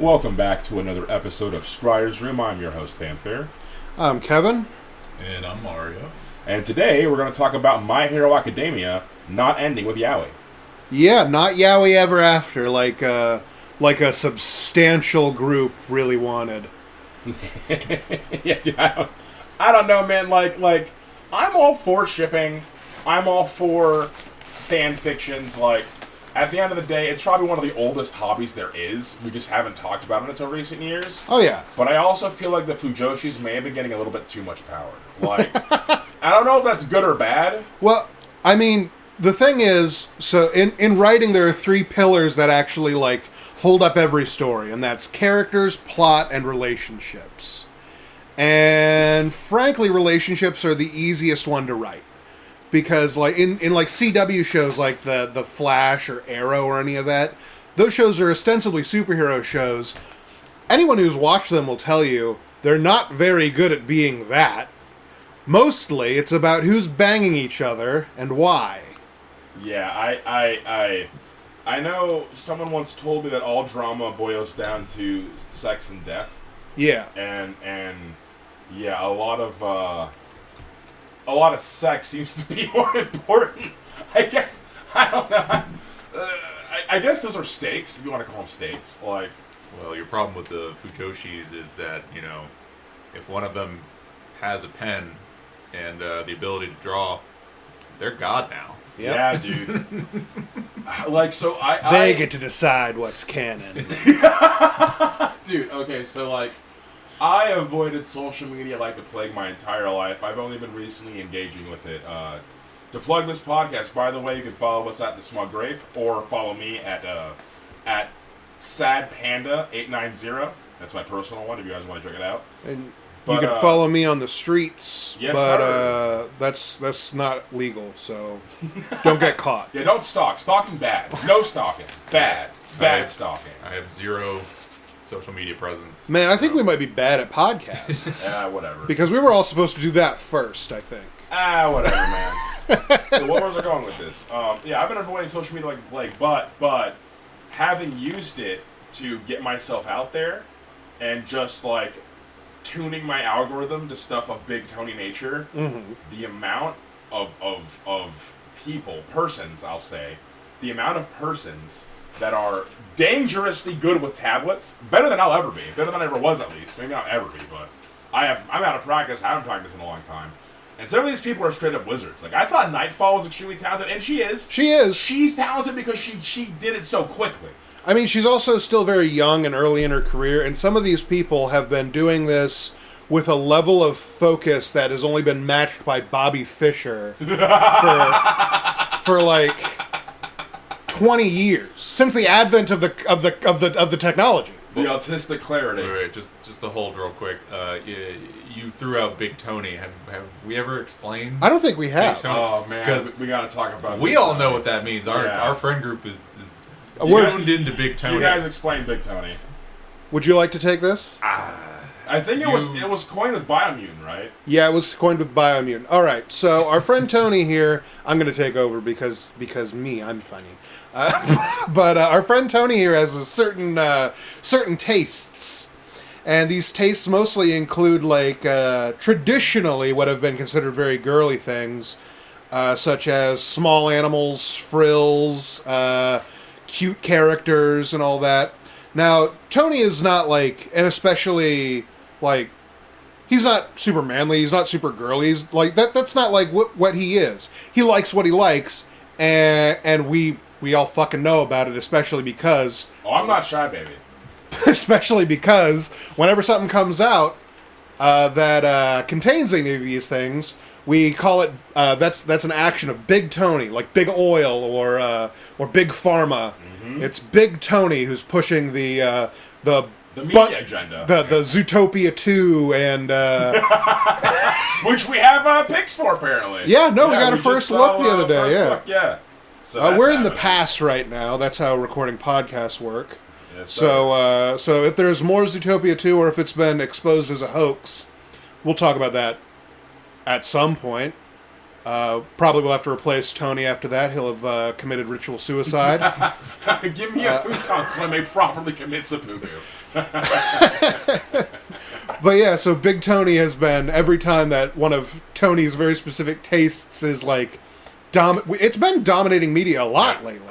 Welcome back to another episode of Scryer's Room. I'm your host, Famfare. I'm Kevin. And I'm Mario. And today we're going to talk about My Hero Academia not ending with Yaoi. Yeah, not Yaoi Ever After, like a substantial group really wanted. Yeah, dude, I don't know, man. Like, I'm all for shipping. I'm all for fan fictions. Like, at the end of the day, it's probably one of the oldest hobbies there is. We just haven't talked about it until recent years. Oh, yeah. But I also feel like the Fujoshis may have been getting a little bit too much power. Like, I don't know if that's good or bad. Well, I mean, the thing is, so in writing, there are three pillars that actually, like, hold up every story, and that's characters, plot, and relationships. And, frankly, relationships are the easiest one to write. Because, like, in like, CW shows like the Flash or Arrow or any of that, those shows are ostensibly superhero shows. Anyone who's watched them will tell you they're not very good at being that. Mostly, it's about who's banging each other and why. Yeah, I know someone once told me that all drama boils down to sex and death. Yeah. And yeah, a lot of sex seems to be more important. I guess, I don't know. I guess those are stakes, if you want to call them stakes. Like, Well, your problem with the Fujoshis is that, if one of them has a pen and the ability to draw, they're God now. Yep. Yeah, dude. Like, so They get to decide what's canon. Dude, okay, so, like, I avoided social media like the plague my entire life. I've only been recently engaging with it. To plug this podcast, by the way, you can follow us at The Smug Grape, or follow me at SadPanda890. That's my personal one, if you guys want to check it out. And But, you can follow me on the streets, yes, but sir. That's not legal, so don't get caught. Yeah, don't stalk. Stalking bad. No stalking. Bad. Bad stalking. I have zero social media presence. Man, I think we might be bad at podcasts. Whatever. Because we were all supposed to do that first, I think. Whatever, man. So where was I going with this? Yeah, I've been avoiding social media like the plague, but having used it to get myself out there and just, like, tuning my algorithm to stuff of big Tony nature, the amount of people, persons, I'll say, the amount of persons that are dangerously good with tablets, better than I'll ever be, better than I ever was at least, maybe not ever be, but I'm out of practice, I haven't practiced in a long time. And some of these people are straight up wizards. Like, I thought Nightfall was extremely talented, and she is. She is. She's talented because she did it so quickly. I mean, she's also still very young and early in her career, and some of these people have been doing this with a level of focus that has only been matched by Bobby Fischer for like 20 years since the advent of the technology. The autistic clarity. Wait, just to hold real quick. You threw out Big Tony. Have we ever explained? I don't think we have. Big Tony? Oh, man. 'Cause We got to talk about we Big all Tony. know what that means. Our friend group is We're- tuned into Big Tony. You guys explain Big Tony. Would you like to take this? I think it was coined with Biomutant, right? Yeah, it was coined with Biomutant. All right, so our friend Tony here, I'm going to take over because I'm funny. But our friend Tony here has a certain tastes, and these tastes mostly include, like, traditionally what have been considered very girly things, such as small animals, frills, cute characters, and all that. Now, Tony is not, like, and especially, like, he's not super manly, he's not super girly, he's, like, that's not, like, what he is. He likes what he likes, and we all fucking know about it, especially because... Oh, I'm not shy, baby. Especially because whenever something comes out that contains any of these things, we call it, that's an action of Big Tony, like Big Oil or Big Pharma. Mm-hmm. It's Big Tony who's pushing the media agenda. The Zootopia 2 and... Which we have pics for, apparently. Yeah, no, we got a first look the other day, yeah. Yeah. So we're in the happening. past right now. That's how recording podcasts work. Yes, sir. So if there's more Zootopia 2 or if it's been exposed as a hoax, we'll talk about that at some point. Probably will have to replace Tony after that. He'll have committed ritual suicide. Give me a futon so I may properly commit seppuku. But yeah, so Big Tony has been, every time that one of Tony's very specific tastes is like, it's been dominating media a lot lately.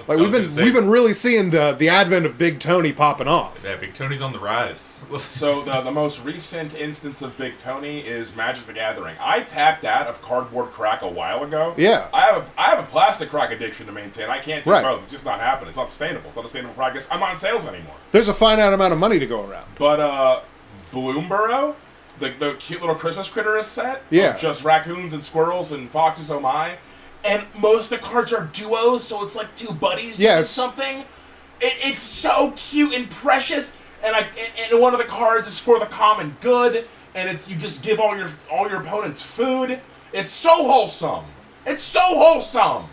We've been really seeing the advent of Big Tony popping off. Yeah, Big Tony's on the rise. So the most recent instance of Big Tony is Magic the Gathering. I tapped out of cardboard crack a while ago. Yeah. I have a plastic crack addiction to maintain. I can't do both. It's just not happening. It's not sustainable. It's not a sustainable practice. I'm not in sales anymore. There's a finite amount of money to go around. But Bloomborough, the cute little Christmas critter is set. Yeah. Just raccoons and squirrels and foxes, oh my. And most of the cards are duos, so it's like two buddies doing something. It's so cute and precious. And one of the cards is for the common good, and it's you just give all your opponents food. It's so wholesome. It's so wholesome.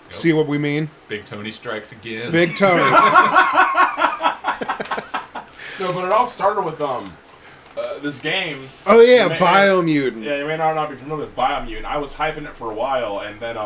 Yep. See what we mean? Big Tony strikes again. Big Tony. No, but it all started with this game. Oh yeah, Biomutant. Yeah, you may not be familiar with Biomutant. I was hyping it for a while, and then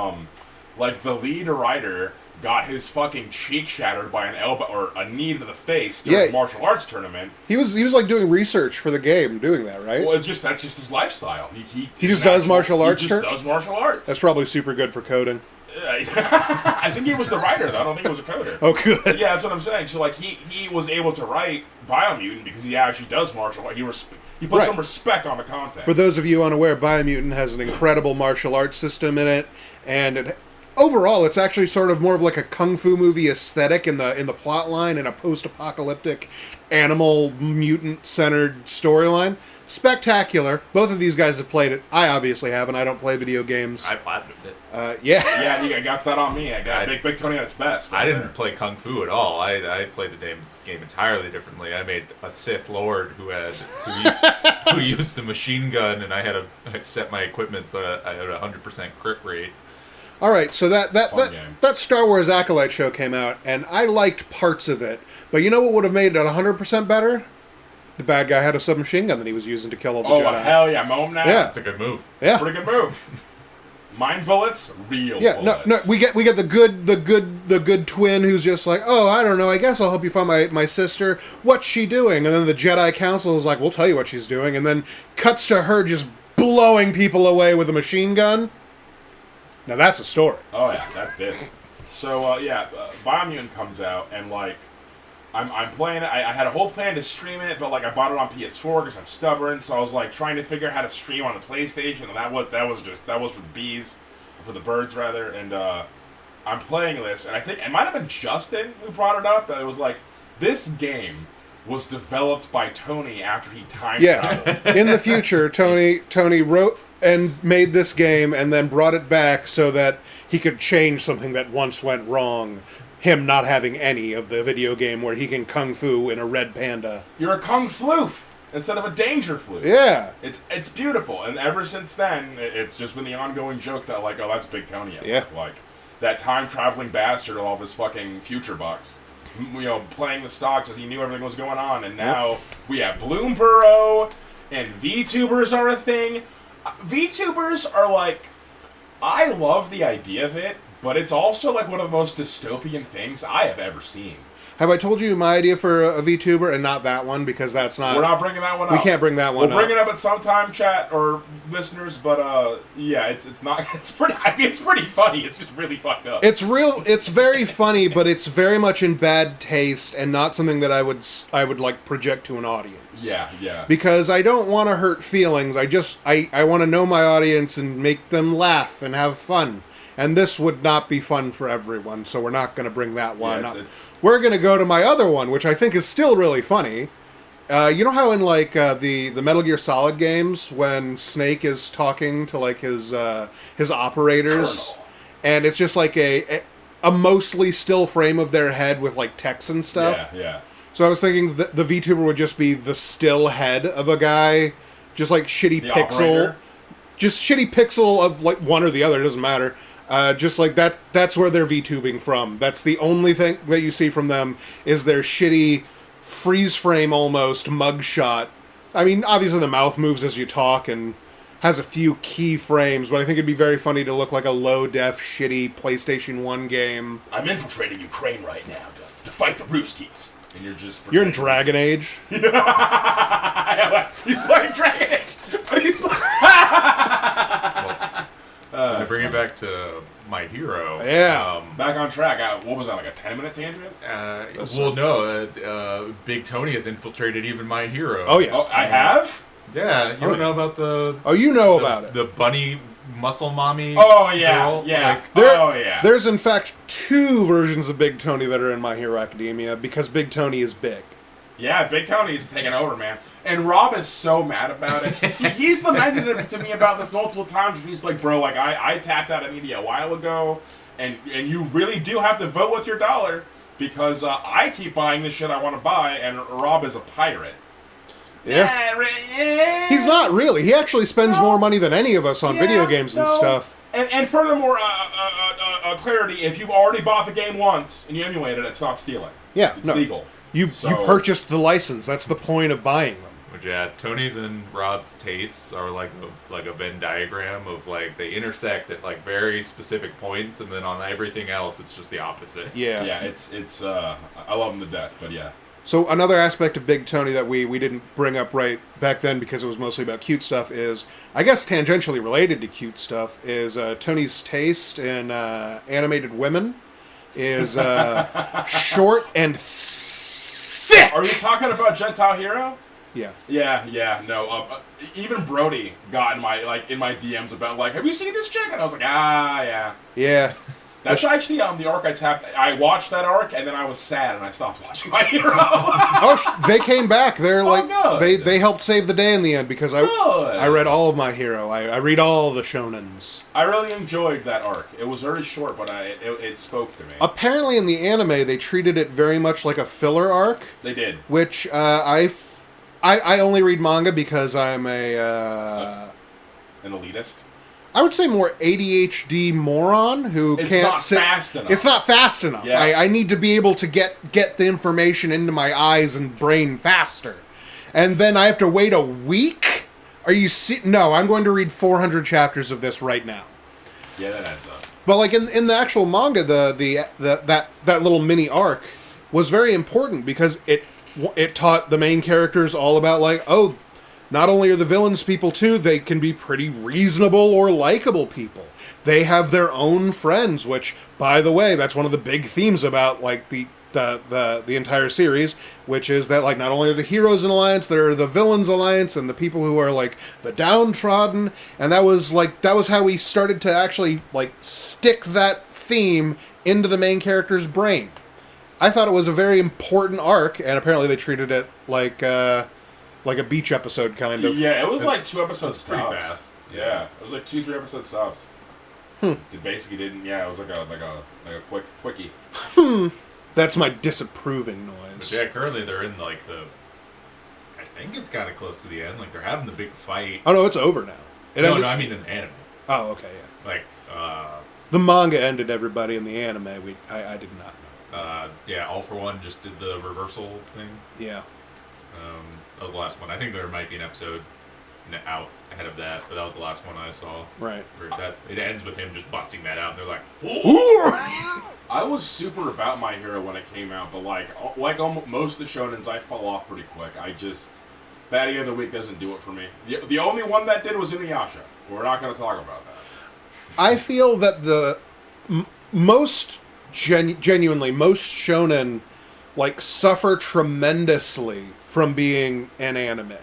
like the lead writer got his fucking cheek shattered by an elbow or a knee to the face during a martial arts tournament. He was like doing research for the game, doing that, right? Well, that's just his lifestyle. He just does martial arts. He just does martial arts. That's probably super good for coding. I think he was the writer, though. I don't think he was a coder. Oh, good. Yeah, that's what I'm saying. So, like, he was able to write Biomutant because he actually does martial art. He put some respect on the content. For those of you unaware, Biomutant has an incredible martial arts system in it, and overall, it's actually sort of more of like a kung fu movie aesthetic in the plot line and a post-apocalyptic animal mutant-centered storyline. Spectacular. Both of these guys have played it. I obviously haven't. I don't play video games. I platinumed it. Yeah. Yeah, you got that on me. I got Big Tony at its best. I didn't play Kung Fu at all. I played the game entirely differently. I made a Sith Lord who used a machine gun, and I'd set my equipment so I had a 100% crit rate. All right, so that Star Wars Acolyte show came out, and I liked parts of it. But you know what would have made it 100% better? The bad guy had a submachine gun that he was using to kill all the Jedi. Oh, hell yeah. Mow him now. Yeah. That's a good move. Yeah. Pretty good move. Mind bullets, real bullets. No, we get the good twin who's just like, oh, I don't know, I guess I'll help you find my sister. What's she doing? And then the Jedi Council is like, we'll tell you what she's doing, and then cuts to her just blowing people away with a machine gun. Now that's a story. Oh yeah, that's this. So Biomutant comes out, and like I'm playing it. I had a whole plan to stream it, but like I bought it on PS4 because I'm stubborn. So I was like trying to figure out how to stream on the PlayStation, and that was for the bees, for the birds rather. And I'm playing this, and I think it might have been Justin who brought it up. That it was like this game was developed by Tony after he time traveled. In the future, Tony wrote and made this game, and then brought it back so that he could change something that once went wrong. Him not having any of the video game where he can kung fu in a red panda. You're a kung floof instead of a danger floof. Yeah. It's beautiful. And ever since then, it's just been the ongoing joke that, like, oh, that's Big Tony. Yeah. Like, that time-traveling bastard of all of his fucking future bucks. You know, playing the stocks as he knew everything was going on. And now we have Bloomborough, and VTubers are a thing. VTubers are, like, I love the idea of it, but it's also like one of the most dystopian things I have ever seen. Have I told you my idea for a VTuber and not that one? Because that's not... We're not bringing that one up. We can't bring that one up. We'll bring it up at some time, chat, or listeners, but yeah, it's not... It's pretty... I mean, it's pretty funny. It's just really fucked up. It's very funny, but it's very much in bad taste and not something that I would like project to an audience. Yeah. Because I don't want to hurt feelings. I want to know my audience and make them laugh and have fun. And this would not be fun for everyone, so we're not going to bring that one up. We're going to go to my other one, which I think is still really funny. You know how in like the Metal Gear Solid games, when Snake is talking to like his operators, Colonel. And it's just like a mostly still frame of their head with like text and stuff. Yeah. So I was thinking the VTuber would just be the still head of a guy, just like shitty pixel, just shitty pixel of like one or the other. It doesn't matter. Just like that. That's where they're VTubing from. That's the only thing that you see from them is their shitty freeze frame almost mugshot. I mean, obviously the mouth moves as you talk, and has a few key frames, but I think it'd be very funny to look like a low-def, shitty PlayStation 1 game. I'm infiltrating Ukraine right now to fight the Ruskies. And you're just... You're in Dragon Age. He's playing Dragon Age. But he's like... To bring it back to My Hero. Yeah. Back on track. What was that, like a 10-minute tangent? Big Tony has infiltrated even My Hero. Oh, yeah. Oh, I have? Yeah, you don't know about the... Oh, you know about it. The bunny muscle mommy Oh, yeah, girl? yeah. Like, There's, in fact, 2 versions of Big Tony that are in My Hero Academia, because Big Tony is big. Yeah, Big Tony's taking over, man. And Rob is so mad about it. He's lamented to me about this multiple times. He's like, bro, like, I tapped out of media a while ago, and you really do have to vote with your dollar, because I keep buying the shit I want to buy, and Rob is a pirate. Yeah. He's not really. He actually spends more money than any of us on video games and stuff. And furthermore, clarity, if you've already bought the game once and you emulate it, it's not stealing. Yeah, it's legal. You purchased the license. That's the point of buying them. But yeah, Tony's and Rob's tastes are like a Venn diagram of like they intersect at like very specific points, and then on everything else, it's just the opposite. Yeah, yeah. It's I love him to death, but yeah. So another aspect of Big Tony that we didn't bring up right back then because it was mostly about cute stuff is, I guess tangentially related to cute stuff, is Tony's taste in animated women is short and thick. Are you talking about Gentile Hero? Yeah. Yeah. No. Even Brody got in my DMs about like, have you seen this chick? And I was like, yeah. Yeah. That's actually the arc I tapped. I watched that arc, and then I was sad, and I stopped watching My Hero. They came back. They're like good. they helped save the day in the end because I read all of My Hero. I read all the shonens. I really enjoyed that arc. It was very short, but it spoke to me. Apparently, in the anime, they treated it very much like a filler arc. They did. Which I only read manga because I'm an elitist. I would say more ADHD moron who can't sit. Fast enough. It's not fast enough. Yeah. I need to be able to get the information into my eyes and brain faster. And then I have to wait a week? Are you No, I'm going to read 400 chapters of this right now. Yeah, that adds up. But like in the actual manga, that little mini arc was very important because it taught the main characters all about like, oh, not only are the villains people too, they can be pretty reasonable or likable people. They have their own friends, which, by the way, that's one of the big themes about like the entire series, which is that like not only are the heroes an alliance, there are the villains alliance and the people who are like the downtrodden, and that was how we started to actually like stick that theme into the main character's brain. I thought it was a very important arc, and apparently they treated it like a beach episode, kind of. Yeah, it was like 2 episodes pretty stops. fast. Yeah, it was like 2-3 episode stops. It basically didn't. Yeah, it was like a quickie. That's my disapproving noise. But yeah, currently they're in like I think it's kind of close to the end. Like they're having the big fight. Oh no, it's over now. No, I mean in the anime. Oh, okay, yeah. Like the manga ended. Everybody in the anime, I did not know. Yeah, All For One just did the reversal thing. Yeah. That was the last one. I think there might be an episode out ahead of that, but that was the last one I saw. Right. It ends with him just busting that out, and they're like, "Ooh!" I was super about My Hero when it came out, but like almost most of the shonens, I fall off pretty quick. Baddie of the Week doesn't do it for me. The only one that did was Inuyasha. We're not going to talk about that. I feel that the genuinely most shonen like suffer tremendously from being an anime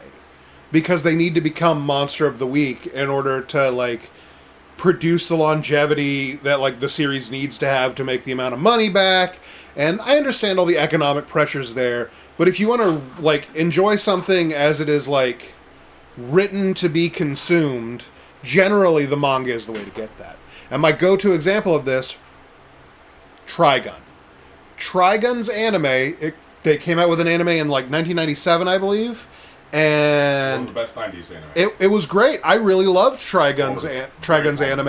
because they need to become Monster of the Week in order to like produce the longevity that like the series needs to have to make the amount of money back. And I understand all the economic pressures there, but if you want to like enjoy something as it is like written to be consumed, generally the manga is the way to get that. And my go-to example of this, Trigun. Trigun's anime, they came out with an anime in like 1997, I believe, and one of the best 90s anime. It was great. I really loved Trigun's anime.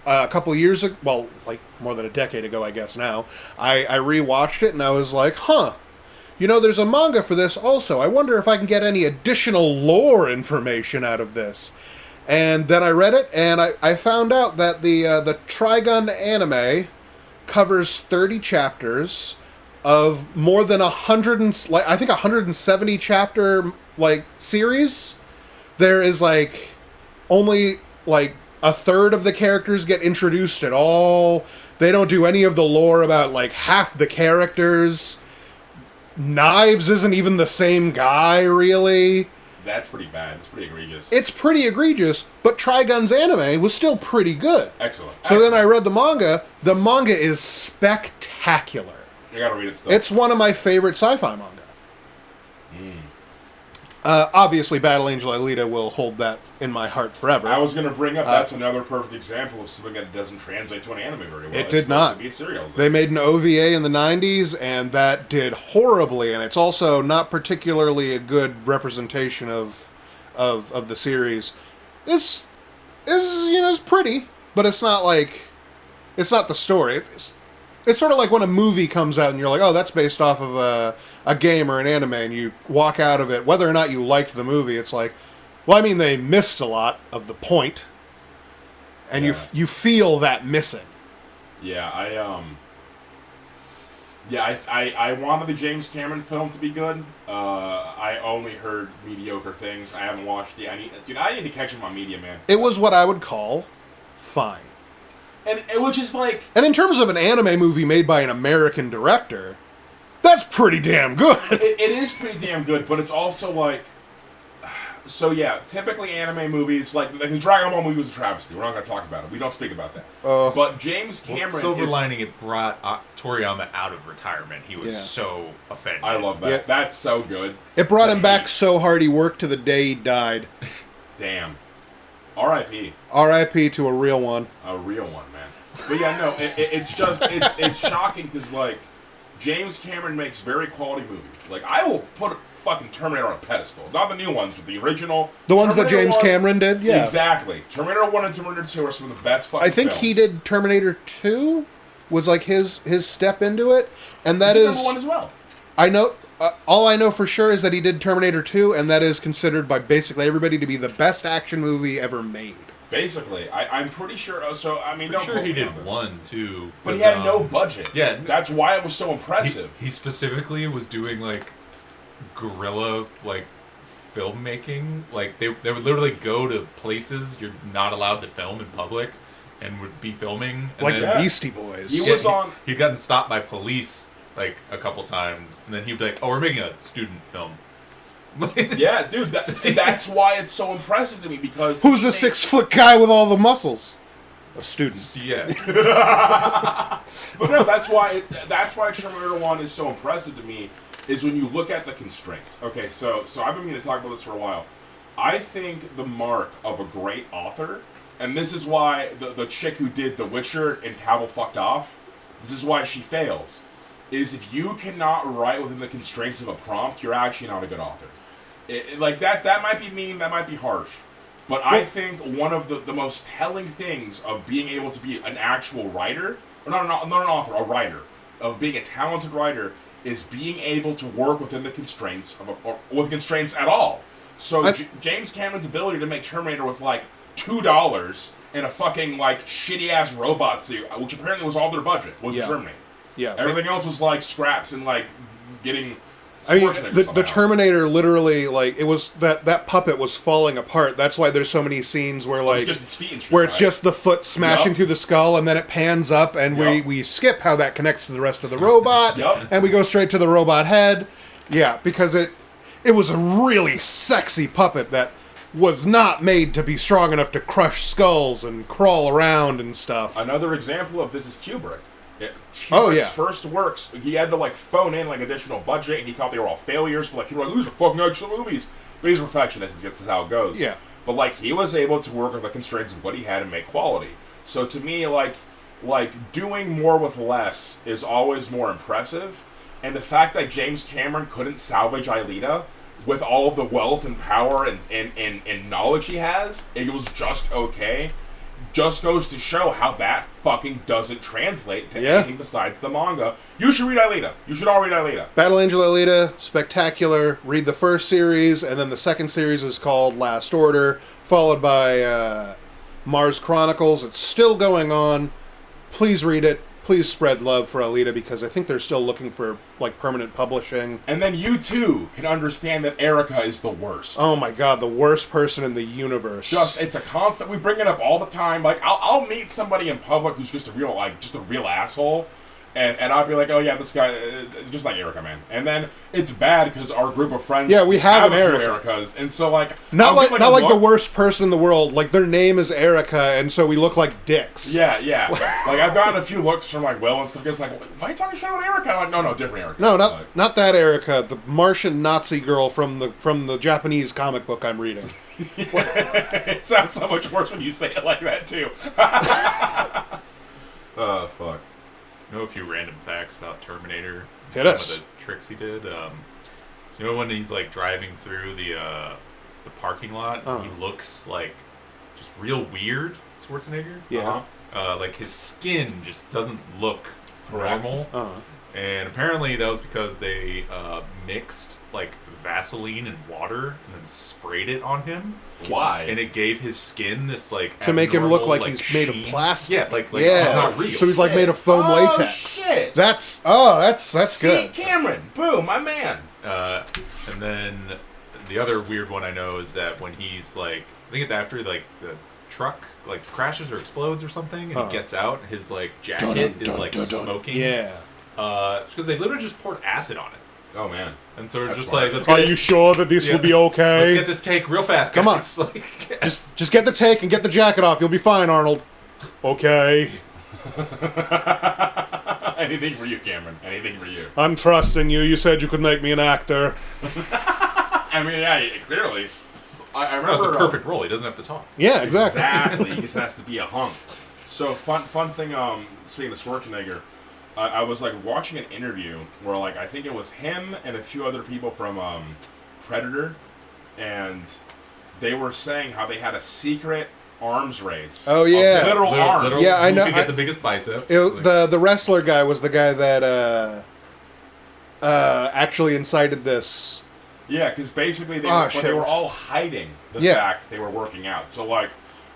A couple of years ago, well, like more than a decade ago, I guess now, I rewatched it and I was like, there's a manga for this also. I wonder if I can get any additional lore information out of this. And then I read it, and I found out that the Trigun anime covers 30 chapters of more than 170 chapter series. There is only a third of the characters get introduced at all. They don't do any of the lore about half the characters. Knives isn't even the same guy, really. That's pretty bad. It's pretty egregious. It's pretty egregious, but Trigun's anime was still pretty good. Excellent. So then I read the manga. The manga is spectacular. You gotta read it still. It's one of my favorite sci-fi manga. Obviously, Battle Angel Alita will hold that in my heart forever. I was going to bring up, that's another perfect example of something that doesn't translate to an anime very well. It did not. Be a serial. They made an OVA in the 90s, and that did horribly, and it's also not particularly a good representation of the series. It's pretty, but it's not it's not the story. It's sort of like when a movie comes out and you're like, oh, that's based off of a game or an anime, and you walk out of it, whether or not you liked the movie, it's like, well, I mean, they missed a lot of the point, and you feel that missing. Yeah, I wanted the James Cameron film to be good. I only heard mediocre things. I haven't watched it. I need to catch up on media, man. It was what I would call fine. And it was just And in terms of an anime movie made by an American director, that's pretty damn good. It is pretty damn good, but it's also so yeah, typically anime movies, the Dragon Ball movie was a travesty. We're not going to talk about it. We don't speak about that. But James Cameron Silver Lining, it brought Toriyama out of retirement. He was so offended. I love that. Yeah. That's so good. It brought him back so hard he worked to the day he died. Damn. R.I.P. R.I.P. to a real one. A real one, man. But yeah, no, it's shocking because, James Cameron makes very quality movies. I will put fucking Terminator on a pedestal. Not the new ones, but the original. The ones Terminator that James 1, Cameron did? Yeah. Exactly. Terminator 1 and Terminator 2 are some of the best fucking I think films. he did Terminator 2, was his step into it, and that is... Number 1 as well. I know... all I know for sure is that he did Terminator 2, and that is considered by basically everybody to be the best action movie ever made. Basically, I'm pretty sure. So I mean, pretty sure he did 1 too, but he had no budget. Yeah, that's why it was so impressive. He specifically was doing guerrilla filmmaking. They would literally go to places you're not allowed to film in public, and would be filming. And the Beastie Boys. He'd gotten stopped by police a couple times, and then he'd be like, "Oh, we're making a student film." Yeah, dude, that's why it's so impressive to me, because... Who's the 6-foot guy with all the muscles? A student. Yeah. But no, that's why Terminator 1 is so impressive to me, is when you look at the constraints. Okay, so I've been meaning to talk about this for a while. I think the mark of a great author, and this is why the chick who did The Witcher and Cavill fucked off, this is why she fails, is if you cannot write within the constraints of a prompt, you're actually not a good author. That might be mean, that might be harsh. But I think one of the most telling things of being able to be an actual writer, or not an author, a writer, of being a talented writer, is being able to work within the constraints or with constraints at all. So James Cameron's ability to make Terminator with $2 and a fucking shitty ass robot suit, which apparently was all their budget, was the Terminator. Yeah. Everything else was scraps and getting. I mean, the Terminator literally, it was that puppet was falling apart. That's why there's so many scenes where it's just its feet and shit, where it's just the foot smashing through the skull, and then it pans up, and we skip how that connects to the rest of the robot, and we go straight to the robot head. Yeah, because it was a really sexy puppet that was not made to be strong enough to crush skulls and crawl around and stuff. Another example of this is Kubrick. Kubrick's first works, he had to phone in additional budget, and he thought they were all failures. But people were these are fucking excellent movies. But he's a perfectionist, and this is how it goes. Yeah. But he was able to work with the constraints of what he had and make quality. So to me, doing more with less is always more impressive. And the fact that James Cameron couldn't salvage Alita with all of the wealth and power and knowledge he has, it was just okay. just goes to show how that fucking doesn't translate to Yeah. anything besides the manga. You should read Alita. You should all read Alita. Battle Angel Alita, spectacular. Read the first series, and then the second series is called Last Order, followed by Mars Chronicles. It's still going on. Please read it. Please spread love for Alita, because I think they're still looking for like permanent publishing. And then you too can understand that Erica is the worst. Oh my god, the worst person in the universe. It's a constant. We bring it up all the time. Like I'll meet somebody in public who's just a real asshole, and I'll be like, oh yeah, this guy is just like Erica, man. And then it's bad because our group of friends, we have an a few Erica. Ericas, and so like not I'll get, like a the look. worst person in the world. Like their name is Erica, and so we look like dicks. Yeah. Like I've gotten a few looks from like Will and stuff. It's like, why are you talking shit about Erica? I'm like, no, different Erica. No, Like, not that Erica, the Martian Nazi girl from the Japanese comic book I'm reading. it sounds so much worse when you say it like that too. Oh fuck. You know a few random facts about Terminator? Hit some us. of the tricks he did. You know when he's like driving through the parking lot, he looks like just real weird. Schwarzenegger. Yeah. Like his skin just doesn't look Correct. normal. And apparently that was because they mixed like Vaseline and water and then sprayed it on him. Why? And it gave his skin this like To make him look abnormal, like he's made of sheen. plastic. Yeah, like Yeah. it's not real. So he's like made of foam latex. Shit. That's See, good. Cameron, boom, my man. And then the other weird one I know is that when he's like, I think it's after like the truck like crashes or explodes or something, and he gets out, his like jacket is like smoking. Yeah. It's because they literally just poured acid on it. Oh man. And so we're That's just smart. like, let's Are get you sure that this will be okay? Let's get this take real fast, guys. Come on. Like, Just get the take and get the jacket off. You'll be fine, Arnold. Okay. Anything for you, Cameron. Anything for you. I'm trusting you. You said you could make me an actor. I mean, yeah, clearly. I that remember was the perfect role. He doesn't have to talk. Yeah, exactly. Exactly. He just has to be a hunk. So fun thing. Speaking of Schwarzenegger, I was like watching an interview where like I think it was him and a few other people from Predator, and they were saying how they had a secret arms race. Oh, yeah. Of literal arms. Yeah, I who know. could get the biggest biceps. The wrestler guy was the guy that actually incited this. Yeah, because basically they were all hiding the fact they were working out. So like,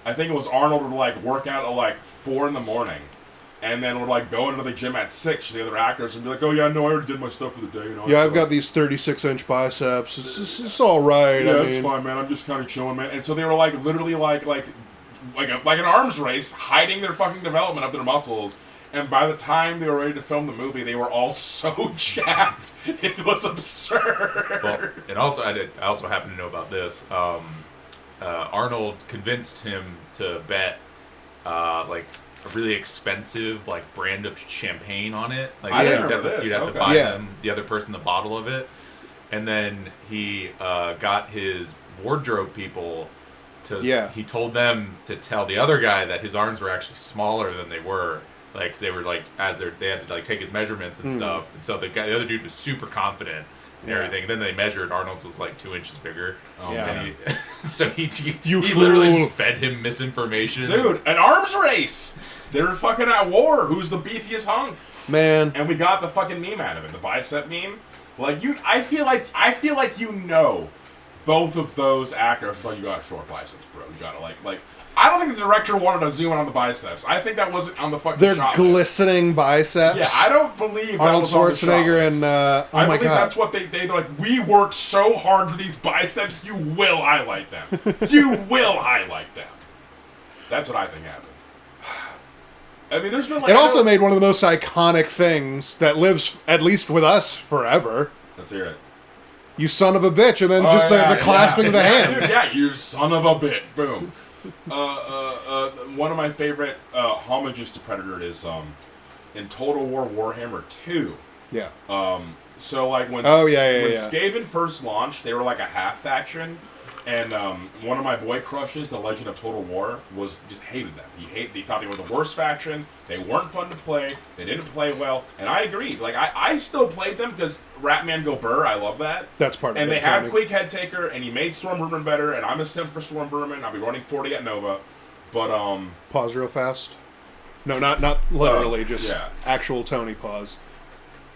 I think it was Arnold would like work out at like 4 a.m. and then would like go into the gym at 6. The other actors would be like, "Oh yeah, no, I already did my stuff for the day." You know, Yeah, I've got these 36-inch biceps. It's all right. Yeah, I it's mean, fine, man. I'm just kind of chilling, man. And so they were like literally like an arms race, hiding their fucking development of their muscles. And by the time they were ready to film the movie, they were all so jacked. It was absurd. Well, and also I also happen to know about this. Arnold convinced him to bet like a really expensive like brand of champagne on it. Like I you'd remember have, this. you'd have to Okay. buy Yeah. them, the other person the bottle of it, and then he got his wardrobe people to. Yeah. He told them to tell the other guy that his arms were actually smaller than they were. Like they were like they had to like take his measurements and stuff, and so the other dude was super confident and everything. And then they measured. Arnold's was like 2 inches bigger. Oh, Yeah. man. And so he You literally fool. just fed him misinformation. Dude, an arms race! They're fucking at war. Who's the beefiest hunk? man. And we got the fucking meme out of it, the bicep meme. Like I feel like you know both of those actors. Well, you got a short biceps, bro. You gotta like. I don't think the director wanted to zoom in on the biceps. I think that wasn't on the fucking They're shot list. glistening biceps. Yeah, I don't believe that Arnold was on the shot Schwarzenegger list. and I oh my believe god. that's what they're like. We worked so hard for these biceps. You will highlight them. You will highlight them. That's what I think happened. I mean, there's been like It also made one of the most iconic things that lives, at least with us, forever. Let's hear it. You son of a bitch, and then Oh, just yeah, the clasping of the yeah, hands. dude, yeah, you son of a bitch. Boom. One of my favorite homages to Predator is in Total War Warhammer 2. Yeah. So like when Oh, when yeah. Skaven first launched, they were like a half faction, and one of my boy crushes, the Legend of Total War, just hated them. He thought they were the worst faction. They weren't fun to play. They didn't play well, and I agreed. Like I still played them because Ratman Go Burr, I love that. That's part of it. And they have Tony. Quake Head Taker, and he made Storm Vermin better, and I'm a simp for Storm Vermin. I'll be running 40 at Nova. But Pause real fast. No, not literally, just yeah. actual Tony pause.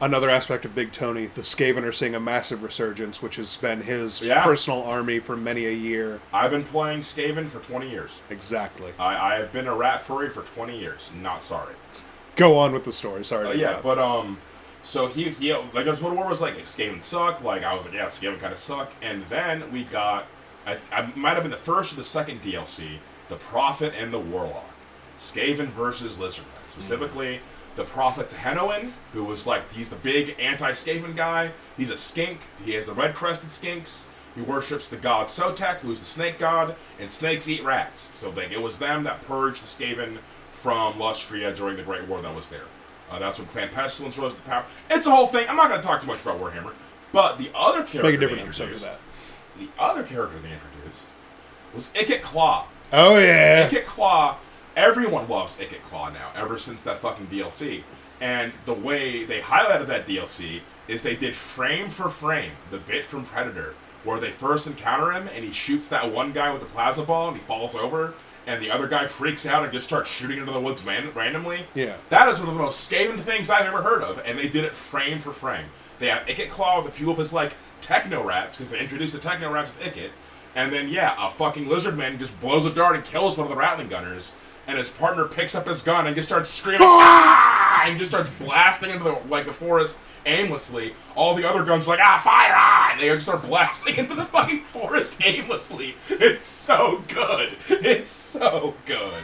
Another aspect of Big Tony, the Skaven are seeing a massive resurgence, which has been his personal army for many a year. I've been playing Skaven for 20 years. Exactly. I have been a rat furry for 20 years. Not sorry. Go on with the story. Sorry to yeah, interrupt. but so he like Total War was like Skaven suck. Like I was like, yeah, Skaven kind of suck. And then we got, I might have been the first or the second DLC, the Prophet and the Warlock, Skaven versus Lizardmen. Specifically, the Prophet Tehenoin, who was like, he's the big anti-Skaven guy. He's a skink. He has the red-crested skinks. He worships the god Sotek, who's the snake god, and snakes eat rats. So like it was them that purged the Skaven from Lustria during the Great War that was there. That's when Clan Pestilence rose to power. It's a whole thing. I'm not going to talk too much about Warhammer. But the other character Make a different episode of that. The other character they introduced was Ikit Claw. Oh, yeah. Ikit Claw, everyone loves Ikit Claw now, ever since that fucking DLC. And the way they highlighted that DLC is they did frame for frame the bit from Predator, where they first encounter him and he shoots that one guy with the plasma ball and he falls over, and the other guy freaks out and just starts shooting into the woods randomly. Yeah. That is one of the most Skaven things I've ever heard of, and they did it frame for frame. They have Ikit Claw with a few of his, like, techno-rats, because they introduced the techno-rats with Ikit, and then, a fucking Lizardman just blows a dart and kills one of the Rattling Gunners, and his partner picks up his gun and just starts screaming, ah! And just starts blasting into the forest aimlessly. All the other guns are like, fire! Ah! And they just start blasting into the fucking forest aimlessly. It's so good. It's so good.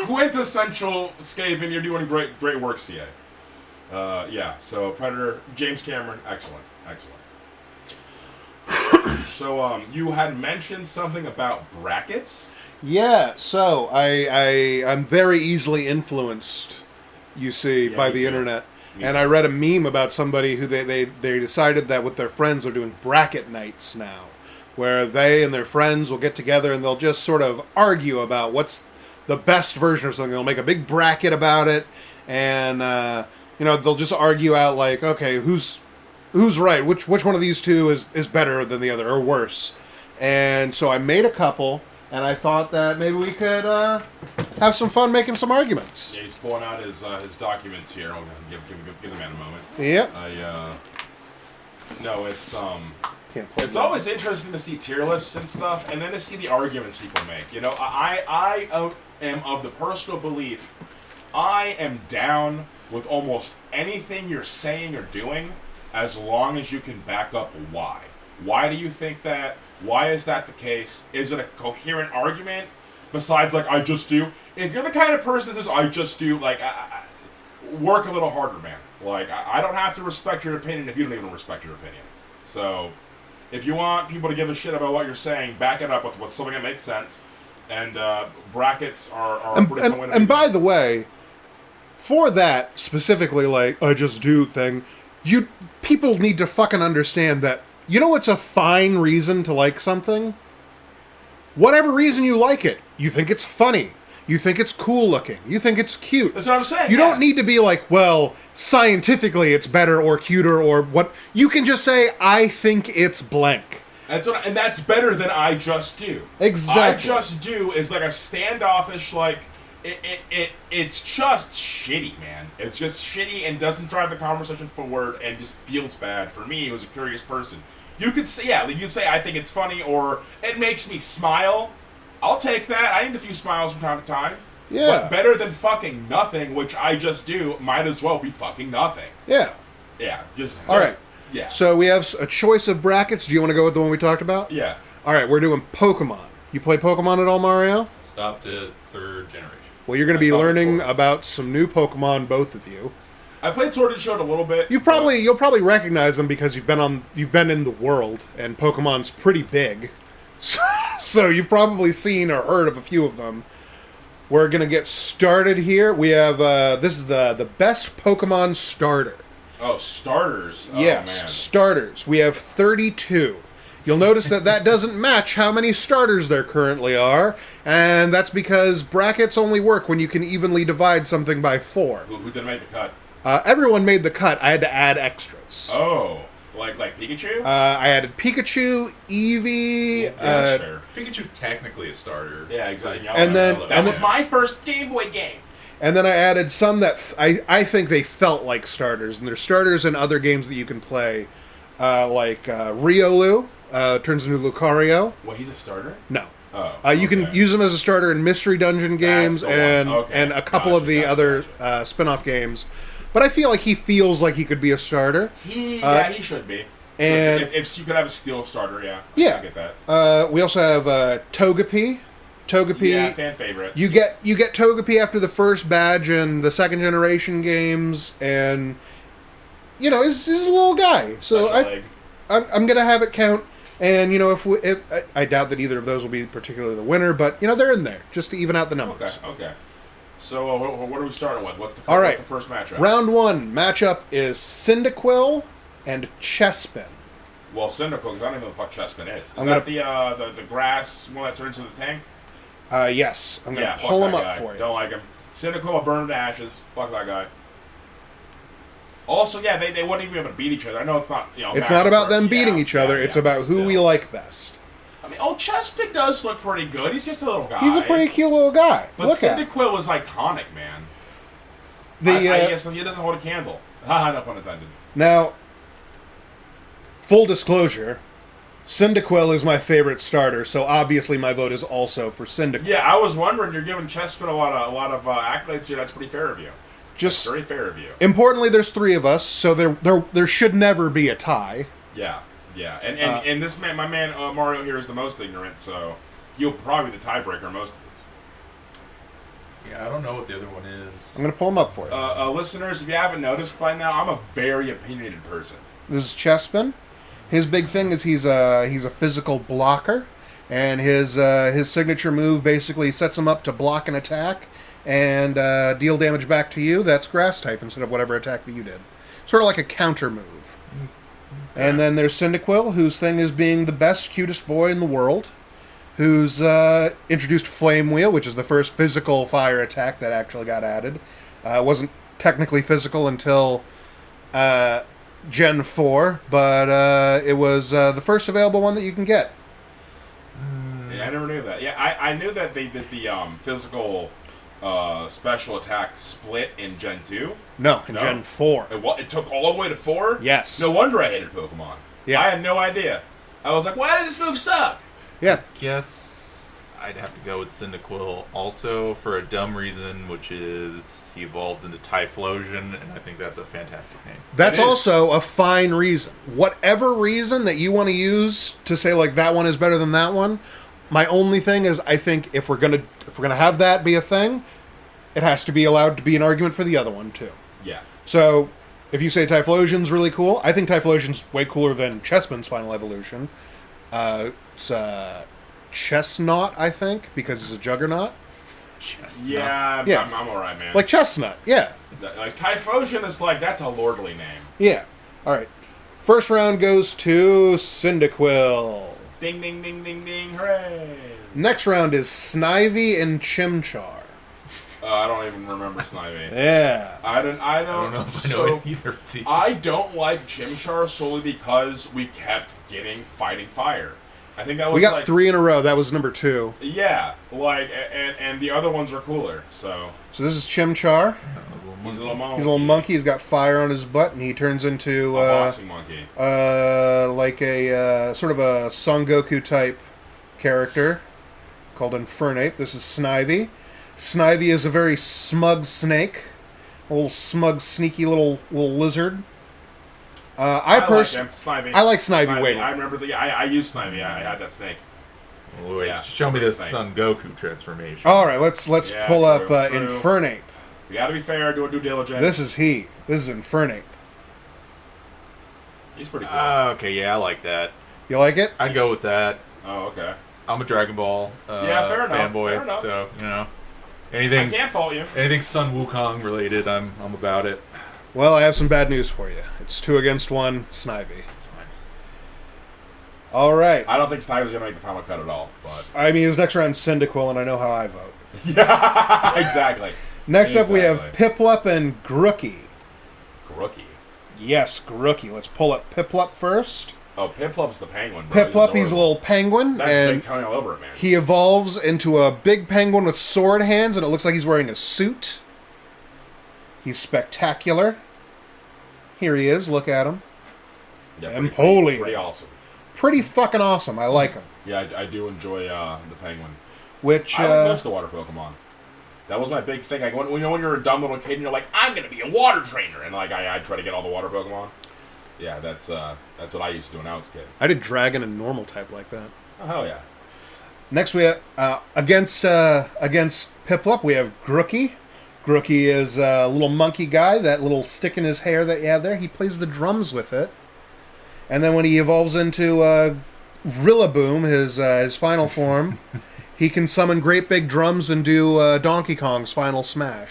Quintessential Skaven, you're doing great work, CA. So Predator, James Cameron, excellent. So, you had mentioned something about brackets? Yeah, so I'm very easily influenced, you see, by the internet. And I read a meme about somebody who they decided that with their friends are doing bracket nights now, where they and their friends will get together and they'll just sort of argue about what's the best version of something. They'll make a big bracket about it, and they'll just argue out like, okay, who's right? Which one of these two is better than the other or worse? And so I made a couple. And I thought that maybe we could have some fun making some arguments. Yeah, he's pulling out his documents here. I'll give the man a moment. Yep. It's always interesting to see tier lists and stuff, and then to see the arguments people make. I am of the personal belief, I am down with almost anything you're saying or doing, as long as you can back up why. Why do you think that? Why is that the case? Is it a coherent argument? Besides, like, I just do. If you're the kind of person that says, I just do, like, work a little harder, man. Like, I don't have to respect your opinion if you don't even respect your opinion. So, if you want people to give a shit about what you're saying, back it up with something that makes sense. And brackets are a pretty fun way to And by the way, for that, specifically, like, I just do thing, people need to fucking understand that. You know what's a fine reason to like something? Whatever reason you like it. You think it's funny. You think it's cool looking. You think it's cute. That's what I'm saying. You don't need to be like, well, scientifically it's better or cuter or what. You can just say, I think it's blank. And that's better than I just do. Exactly. I just do is like a standoffish, like, it's just shitty, man. It's just shitty and doesn't drive the conversation forward and just feels bad. For me, who's a curious person. You could say, you could say, I think it's funny, or it makes me smile. I'll take that. I need a few smiles from time to time. Yeah. But better than fucking nothing, which I just do, might as well be fucking nothing. Yeah. Yeah, all right. Yeah. So we have a choice of brackets. Do you want to go with the one we talked about? Yeah. All right, we're doing Pokemon. You play Pokemon at all, Mario? Stopped at 3rd generation. Well, you're going to be learning about some new Pokemon, both of you. I played Sword and Shield a little bit. You'll probably recognize them because you've been in the world, and Pokemon's pretty big. So you've probably seen or heard of a few of them. We're going to get started here. We have this is the best Pokemon starter. Oh, starters. Yes, oh, man. Starters. We have 32. You'll notice that doesn't match how many starters there currently are, and that's because brackets only work when you can evenly divide something by 4. Who didn't make the cut? Everyone made the cut. I had to add extras. Oh. Like Pikachu? I added Pikachu, Eevee. Yeah, that's fair. Pikachu technically a starter. Yeah, exactly. And then- that was my first Game Boy game. And then I added some that I think they felt like starters, and they're starters in other games that you can play, like Riolu turns into Lucario. Well, he's a starter? No. Oh. You can use him as a starter in Mystery Dungeon games That's the one. and Okay. a couple of the other spin-off games. But I feel like he feels like he could be a starter. He should be. And if you could have a steel starter, I get that. We also have Togepi. Yeah, fan favorite. You get Togepi after the first badge in the second generation games, and he's a little guy. So I'm gonna have it count. And if I doubt that either of those will be particularly the winner, but they're in there just to even out the numbers. Okay. So what are we starting with? What's the first matchup? Round 1 matchup is Cyndaquil and Chespin. Well, Cyndaquil, because I don't even know what the fuck Chespin is. Is that the grass one that turns into the tank? Yes. I'm gonna pull him up for you. Don't like him. Cyndaquil will burn to ashes. Fuck that guy. Also, they wouldn't even be able to beat each other. I know it's not, It's not about them beating each other. It's about who we like best. I mean, Chespin does look pretty good. He's just a little guy. He's a pretty cute little guy. But Cyndaquil was iconic, man. I guess he doesn't hold a candle. No pun intended. Now, full disclosure, Cyndaquil is my favorite starter, so obviously my vote is also for Cyndaquil. Yeah, I was wondering. You're giving Chespin a lot of accolades here. That's pretty fair of you. That's very fair of you. Importantly, there's 3 of us, so there should never be a tie. Yeah. And this man, my man Mario here is the most ignorant, so he'll probably be the tiebreaker in most of these. Yeah, I don't know what the other one is. I'm going to pull him up for you. Listeners, if you haven't noticed by now, I'm a very opinionated person. This is Chespin. His big thing is he's a physical blocker, and his signature move basically sets him up to block an attack and deal damage back to you. That's grass type instead of whatever attack that you did. Sort of like a counter move. And then there's Cyndaquil, whose thing is being the best, cutest boy in the world, who's introduced Flame Wheel, which is the first physical fire attack that actually got added. Wasn't technically physical until Gen 4, but it was the first available one that you can get. Yeah, I never knew that. Yeah, I knew that they did the physical special attack split in Gen 2. No, Gen 4. It took all the way to 4? Yes. No wonder I hated Pokemon. Yeah. I had no idea. I was like, why does this move suck? Yeah. Guess I'd have to go with Cyndaquil also for a dumb reason, which is he evolves into Typhlosion, and I think that's a fantastic name. That's also a fine reason. Whatever reason that you want to use to say like that one is better than that one, my only thing is I think if we're gonna have that be a thing, it has to be allowed to be an argument for the other one too. Yeah. So if you say Typhlosion's really cool, I think Typhlosion's way cooler than Chespin's final evolution. It's Chestnut, I think, because it's a juggernaut. Chestnut. Yeah, I'm alright, man. Like Chestnut, yeah. Like Typhlosion is that's a lordly name. Yeah. Alright. First round goes to Cyndaquil. Ding, ding, ding, ding, ding, hooray! Next round is Snivy and Chimchar. I don't even remember Snivy. Yeah. I don't know if I know either of these. I don't like Chimchar solely because we kept getting Fighting Fire. I think that was we got 3 in a row. That was number 2. Yeah, and the other ones are cooler. So this is Chimchar. He's a little monkey. He's a little monkey. He's got fire on his butt, and he turns into a boxing monkey. Like a sort of a Son Goku type character called Infernape. This is Snivy. Snivy is a very smug snake, a little smug, sneaky little lizard. I like Snivy. I like Snivy way more. I remember I used Snivy. I had that snake. Wait, show me this Son Goku transformation. All right, let's pull up true. Infernape. We gotta be fair, do a due diligence. This is he. This is Infernape. He's pretty cool. Okay, yeah, I like that. You like it? I'd go with that. Oh, okay. I'm a Dragon Ball fair enough, fanboy, fair enough. So anything. I can't fault you. Anything Sun Wukong related, I'm about it. Well, I have some bad news for you. It's 2 against 1, Snivy. That's fine. All right. I don't think Snivy's gonna make the final cut at all, but I mean, his next round Cyndaquil, and I know how I vote. Yeah, exactly. Next up, we have Piplup and Grookey. Grookey. Yes, Grookey. Let's pull up Piplup first. Oh, Piplup's the penguin, bro. Piplup, he's a little penguin. That's and big tongue all over it, man. he evolves into a big penguin with sword hands, and it looks like he's wearing a suit. He's spectacular. Here he is. Look at him. Yeah, Empoleon. Pretty awesome. Pretty fucking awesome. I like him. Yeah, I do enjoy the penguin. Which, I like most of the water Pokemon. That was my big thing. Like, when you're a dumb little kid and you're like, I'm going to be a water trainer. And, like, I try to get all the water Pokemon. Yeah, that's what I used to do when I was a kid. I did dragon and normal type like that. Oh, hell yeah. Next we have, against Piplup, we have Grookey. Grookey is a little monkey guy, that little stick in his hair that you have there. He plays the drums with it. And then when he evolves into Rillaboom, his final form, he can summon great big drums and do Donkey Kong's final smash.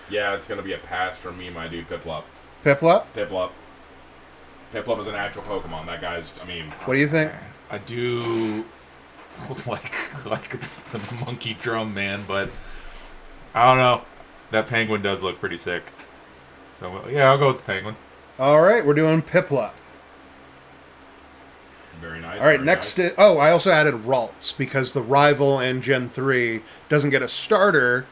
Yeah, it's going to be a pass from me, my dude, Piplup. Piplup? Piplup. Piplup is an actual Pokemon. That guy's, I mean... What do you think? I do like the monkey drum, man, but I don't know. That penguin does look pretty sick. So, yeah, I'll go with the penguin. All right, we're doing Piplup. Very nice. All right, next... Nice. I also added Ralts, because the rival in Gen 3 doesn't get a starter.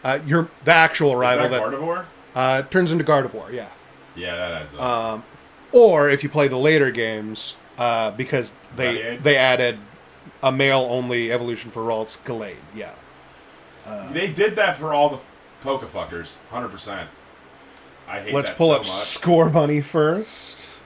The actual rival... Is that Gardevoir? Turns into Gardevoir, yeah. Yeah, that adds up. Or if you play the later games, because they added a male-only evolution for Ralts, Gallade, yeah. They did that for all the Pokefuckers, 100%. I hate Let's that pull so up much. Score Bunny first.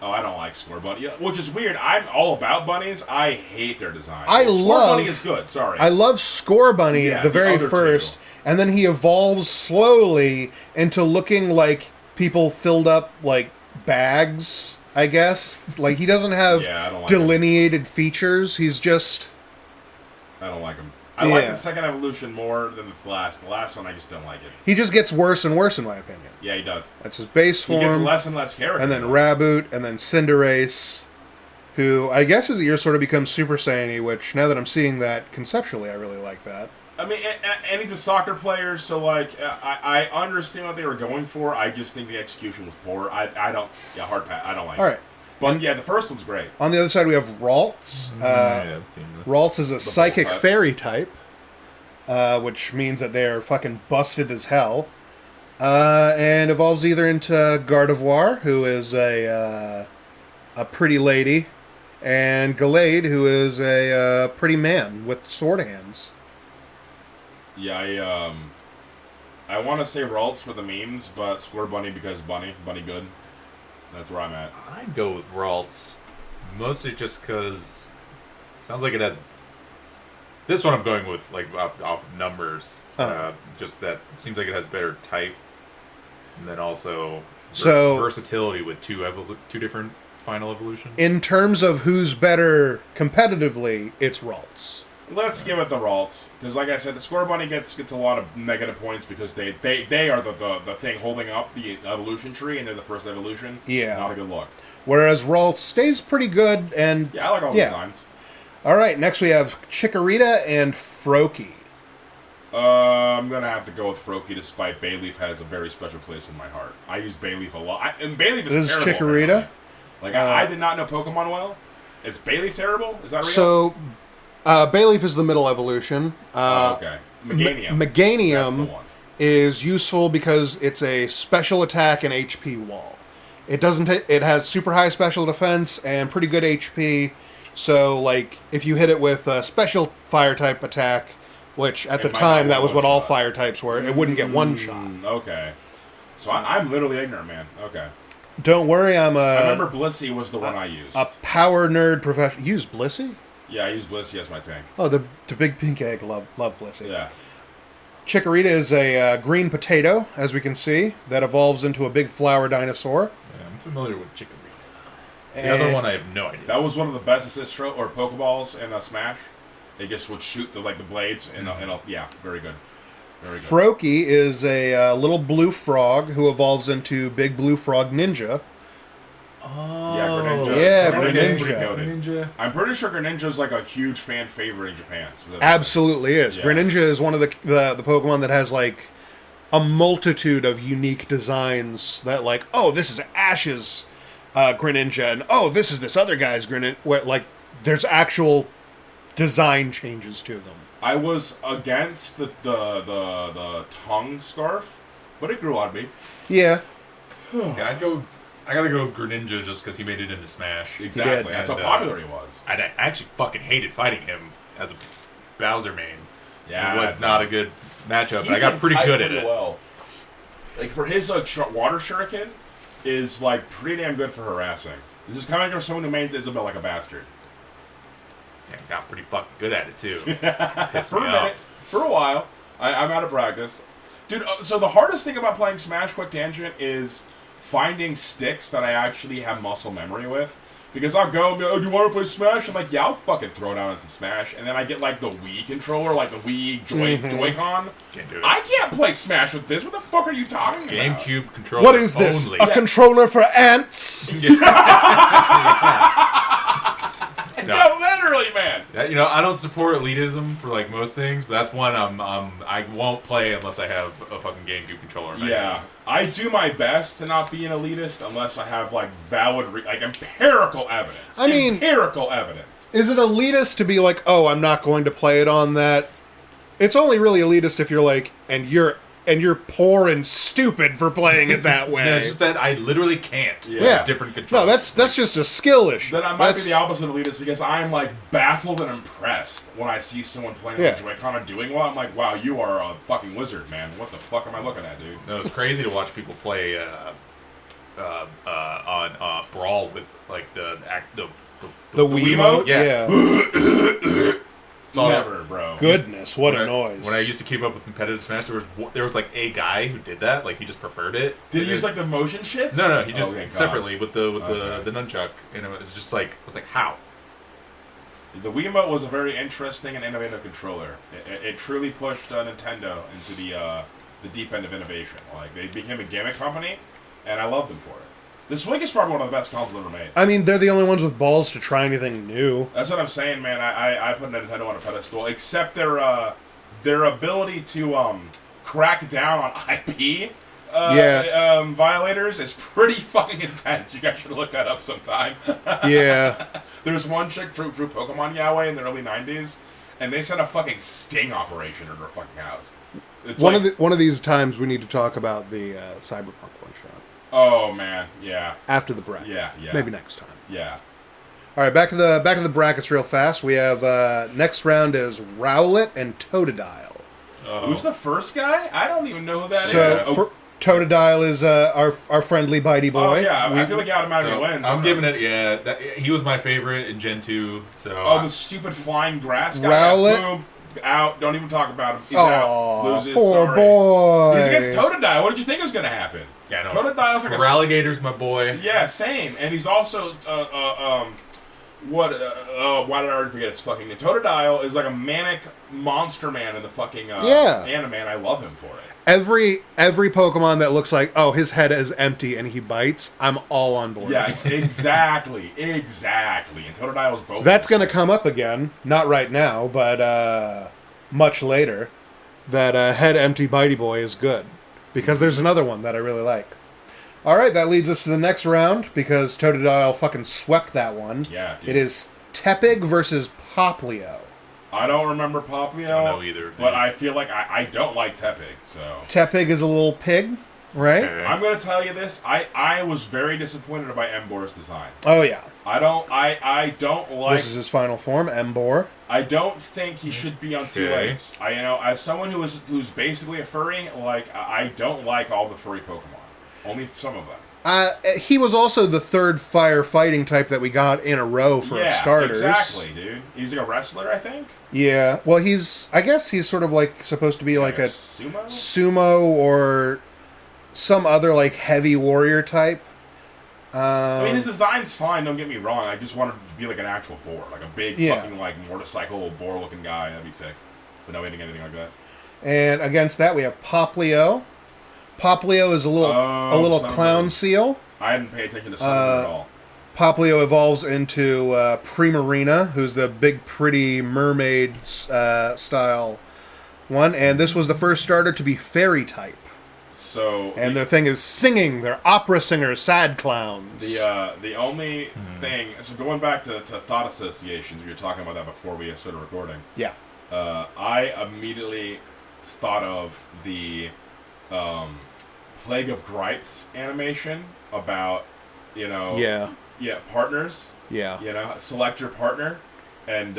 Oh, I don't like Score Bunny, yeah, which is weird. I'm all about bunnies. I hate their design. Score Bunny is good. Sorry, I love Score Bunny, Yeah, the very other first, two. and then he evolves slowly into looking like people filled up like bags. I guess like he doesn't have Yeah, I don't like delineated features. He's just I don't like him. I like the second evolution more than the last. The last one, I just don't like it. he just gets worse and worse in my opinion. Yeah, he does. That's his base He form. gets less and less character. And then Raboot, and then Cinderace, who I guess as the years sort of becomes Super Saiyan-y, which now that I'm seeing that conceptually, I really like that. I mean, and he's a soccer player, so like I understand what they were going for. I just think the execution was poor. I don't. Yeah, hard pass. I don't like. All it. right. But yeah, the first one's great. On the other side, we have Ralts. I've seen this. Ralts is a psychic type. fairy type, which means that they are fucking busted as hell. And evolves either into Gardevoir, who is a pretty lady, and Gallade, who is a pretty man with sword hands. Yeah, I want to say Ralts for the memes, but Score Bunny because Bunny good. That's where I'm at. I'd go with Ralts, mostly just because it sounds like it has. This one I'm going with like off of numbers. Just that it seems like it has better type, and then also versatility with two different final evolutions. In terms of who's better competitively, it's Ralts. Let's give it the Ralts, because like I said, the Score Bunny gets a lot of negative points because they are the thing holding up the evolution tree, and they're the first evolution. Yeah. Not a good look. Whereas Ralts stays pretty good, and Yeah, I like all the designs. All right, next we have Chikorita and Froakie. I'm gonna have to go with Froakie, despite Bayleaf has a very special place in my heart. I use Bayleaf a lot, and Bayleaf is This is terrible. Chikorita? apparently. Like I did not know Pokemon well. Is Bayleaf terrible? Is that real? So, Bayleaf is the middle evolution. Okay. Meganium. That's the Meganium one. is useful because it's a special attack and HP wall. It doesn't. It has super high special defense and pretty good HP. So, like, if you hit it with a special fire type attack, which at the might time not that was one what all shot. fire types were, it wouldn't get one shot. Okay. So I'm literally ignorant, man. Okay. Don't worry, I'm I a remember Blissey was the one I used. power nerd professional. Use Blissey? Yeah, I used Blissey as my tank. Oh, the big pink egg love Blissey. Yeah. Chikorita is a green potato, as we can see, that evolves into a big flower dinosaur. Yeah, I'm familiar with Chikorita. The And other one I have no idea. That was one of the best assist or Pokeballs in Smash. They just would shoot the blades and yeah, very good. Very good. Froakie is a little blue frog who evolves into Big Blue Frog Ninja. Yeah, Greninja. Yeah, Greninja's Greninja. pretty goated. Ninja. I'm pretty sure Greninja's like a huge fan favorite in Japan. So Absolutely is. Yeah. Greninja is one of the Pokemon that has like a multitude of unique designs that, like, oh, this is Ash's Greninja, and oh, this is this other guy's Greninja. Where, like, there's actual design changes to them. I was against the tongue scarf, but it grew on me. Yeah. Yeah, I gotta go with Greninja just because he made it into Smash. Exactly. That's how popular he was. I actually fucking hated fighting him as a Bowser main. Yeah, it was not a good matchup. He But I got can pretty fight good at pretty it. well. Like for his water shuriken is like pretty damn good for harassing. This is coming from someone who mains Isabelle like a bastard. Yeah, got pretty fucking good at it too. Pissed For me a minute, off. for a while, I'm out of practice, dude. So the hardest thing about playing Smash Quick Tangent is finding sticks that I actually have muscle memory with. Because I'll go and be like, oh, do you want to play Smash? I'm like, yeah, I'll fucking throw down into Smash. And then I get, like, the Wii controller, like the Wii Joy-Con. Can't do it. I can't play Smash with this. What the fuck are you talking about? GameCube controller. What is this? Only. A controller for ants? No, literally, man. I don't support elitism for like most things, but that's one I won't play unless I have a fucking GameCube controller in my Yeah, hand. I do my best to not be an elitist unless I have, like, valid, empirical evidence. I mean- empirical evidence. Is it elitist to be like, oh, I'm not going to play it on that? It's only really elitist if you're like, and you're poor and stupid for playing it that way. No, it's just that I literally can't. Yeah. Different controls. No, that's just a skill issue. Then I might be the opposite of elitist because I'm, like, baffled and impressed when I see someone playing with Joy-Con and doing well. I'm like, wow, you are a fucking wizard, man. What the fuck am I looking at, dude? No, it's crazy to watch people play on Brawl with like the Wiimote? Yeah. Saw Never, bro. Goodness, what when a noise. When I used to keep up with competitive Smash, there was like a guy who did that. Like he just preferred it. Did he use like the motion shits? No, he just thank God. separately with the nunchuck, and it was just like I was like, how? The Wiimote was a very interesting and innovative controller. It truly pushed Nintendo into the deep end of innovation. Like they became a gimmick company, and I loved them for it. The Switch is probably one of the best consoles ever made. I mean, they're the only ones with balls to try anything new. That's what I'm saying, man. I put Nintendo on a pedestal, except their ability to crack down on IP violators is pretty fucking intense. You guys should look that up sometime. Yeah. There's one chick drew Pokemon Yahweh in the early 90s, and they sent a fucking sting operation in her fucking house. It's One of these times we need to talk about the Cyberpunk one shot. Oh man, yeah. After the bracket. Yeah. Maybe next time. Yeah. All right, back to the brackets real fast. We have next round is Rowlet and Totodile. Who's the first guy? I don't even know who that is. So Totodile is our friendly bitey boy. Oh yeah, I feel like he automatically wins. I'm giving it. He was my favorite in Gen 2. So the stupid flying grass guy. Rowlet? Boom, out. Don't even talk about him. He's Aw, out. Loses. poor Sorry. boy. He's against Totodile. What did you think was going to happen? Yeah, no. Totodile's like Alligator's my boy. Yeah, same. And he's also why did I already forget his fucking name? Totodile is like a manic monster man in the fucking anime, and I love him for it. Every Pokemon that looks like, oh, his head is empty and he bites, I'm all on board. Yeah, exactly. And Totodile's both. That's going to come up again. Not right now, but much later. That head empty bitey boy is good. Because there's another one that I really like. All right, that leads us to the next round because Totodile fucking swept that one. Yeah, dude. It is Tepig versus Poplio. I don't remember Poplio. I don't know either. But I feel like I don't like Tepig, so. Tepig is a little pig, right? Okay. I'm going to tell you this. I was very disappointed by Embor's design. Oh, yeah. I don't like. This is his final form, Embor. I don't think he should be on two Okay. legs. As someone who's basically a furry, like I don't like all the furry Pokemon. Only some of them. He was also the third fire fighting type that we got in a row for starters. Exactly, dude. He's like a wrestler, I think. Yeah. Well, I guess he's sort of like supposed to be like a sumo or some other like heavy warrior type. I mean, his design's fine. Don't get me wrong. I just wanted to be like an actual boar, like a big fucking like motorcycle boar-looking guy. That'd be sick. But no, we didn't get anything like that. And against that, we have Poplio. Poplio is a little clown seal. I didn't pay attention to some of it at all. Poplio evolves into Primarina, who's the big, pretty mermaid style one. And this was the first starter to be fairy type. So And their thing is singing. They're opera singers, sad clowns. the only thing. So going back to thought associations, we were talking about that before we started recording. Yeah. I immediately thought of the Plague of Gripes animation about, Yeah. partners. Yeah. Select your partner, and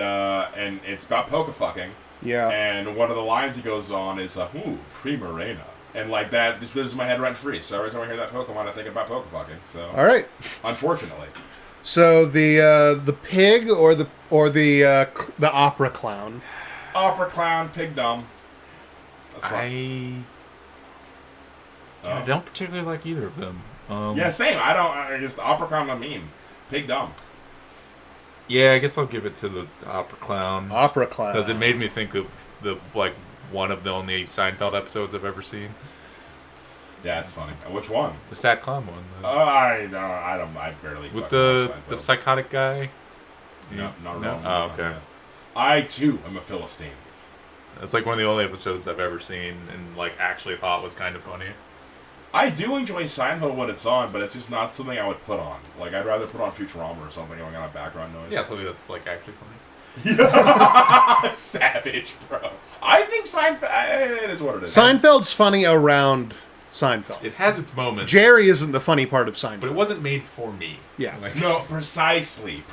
it's about poke fucking. Yeah. And one of the lines he goes on is, ooh, Primarina. And like that just lives in my head rent free. So every time I hear that Pokemon, I think about poke fucking. So All right. unfortunately. So the pig or the opera clown. Opera clown, pig dumb. That's fine. I don't particularly like either of them. Yeah, same. I just opera clown. I mean, pig dumb. Yeah, I guess I'll give it to the opera clown. Opera clown. Because it made me think of one of the only Seinfeld episodes I've ever seen. Yeah, it's funny. Which one? The sad clown one. I barely. With fucking watch the Seinfeld. psychotic guy. No, not No? wrong. Oh, okay. I too am a Philistine. That's like one of the only episodes I've ever seen and actually thought was kind of funny. I do enjoy Seinfeld when it's on, but it's just not something I would put on. Like, I'd rather put on Futurama or something going on a background noise. Yeah, something that's actually funny. Savage, bro. I think Seinfeld. It is what it is. Seinfeld's funny around Seinfeld. It has its moments, Jerry isn't the funny part of Seinfeld. but it wasn't made for me. Yeah. No, precisely.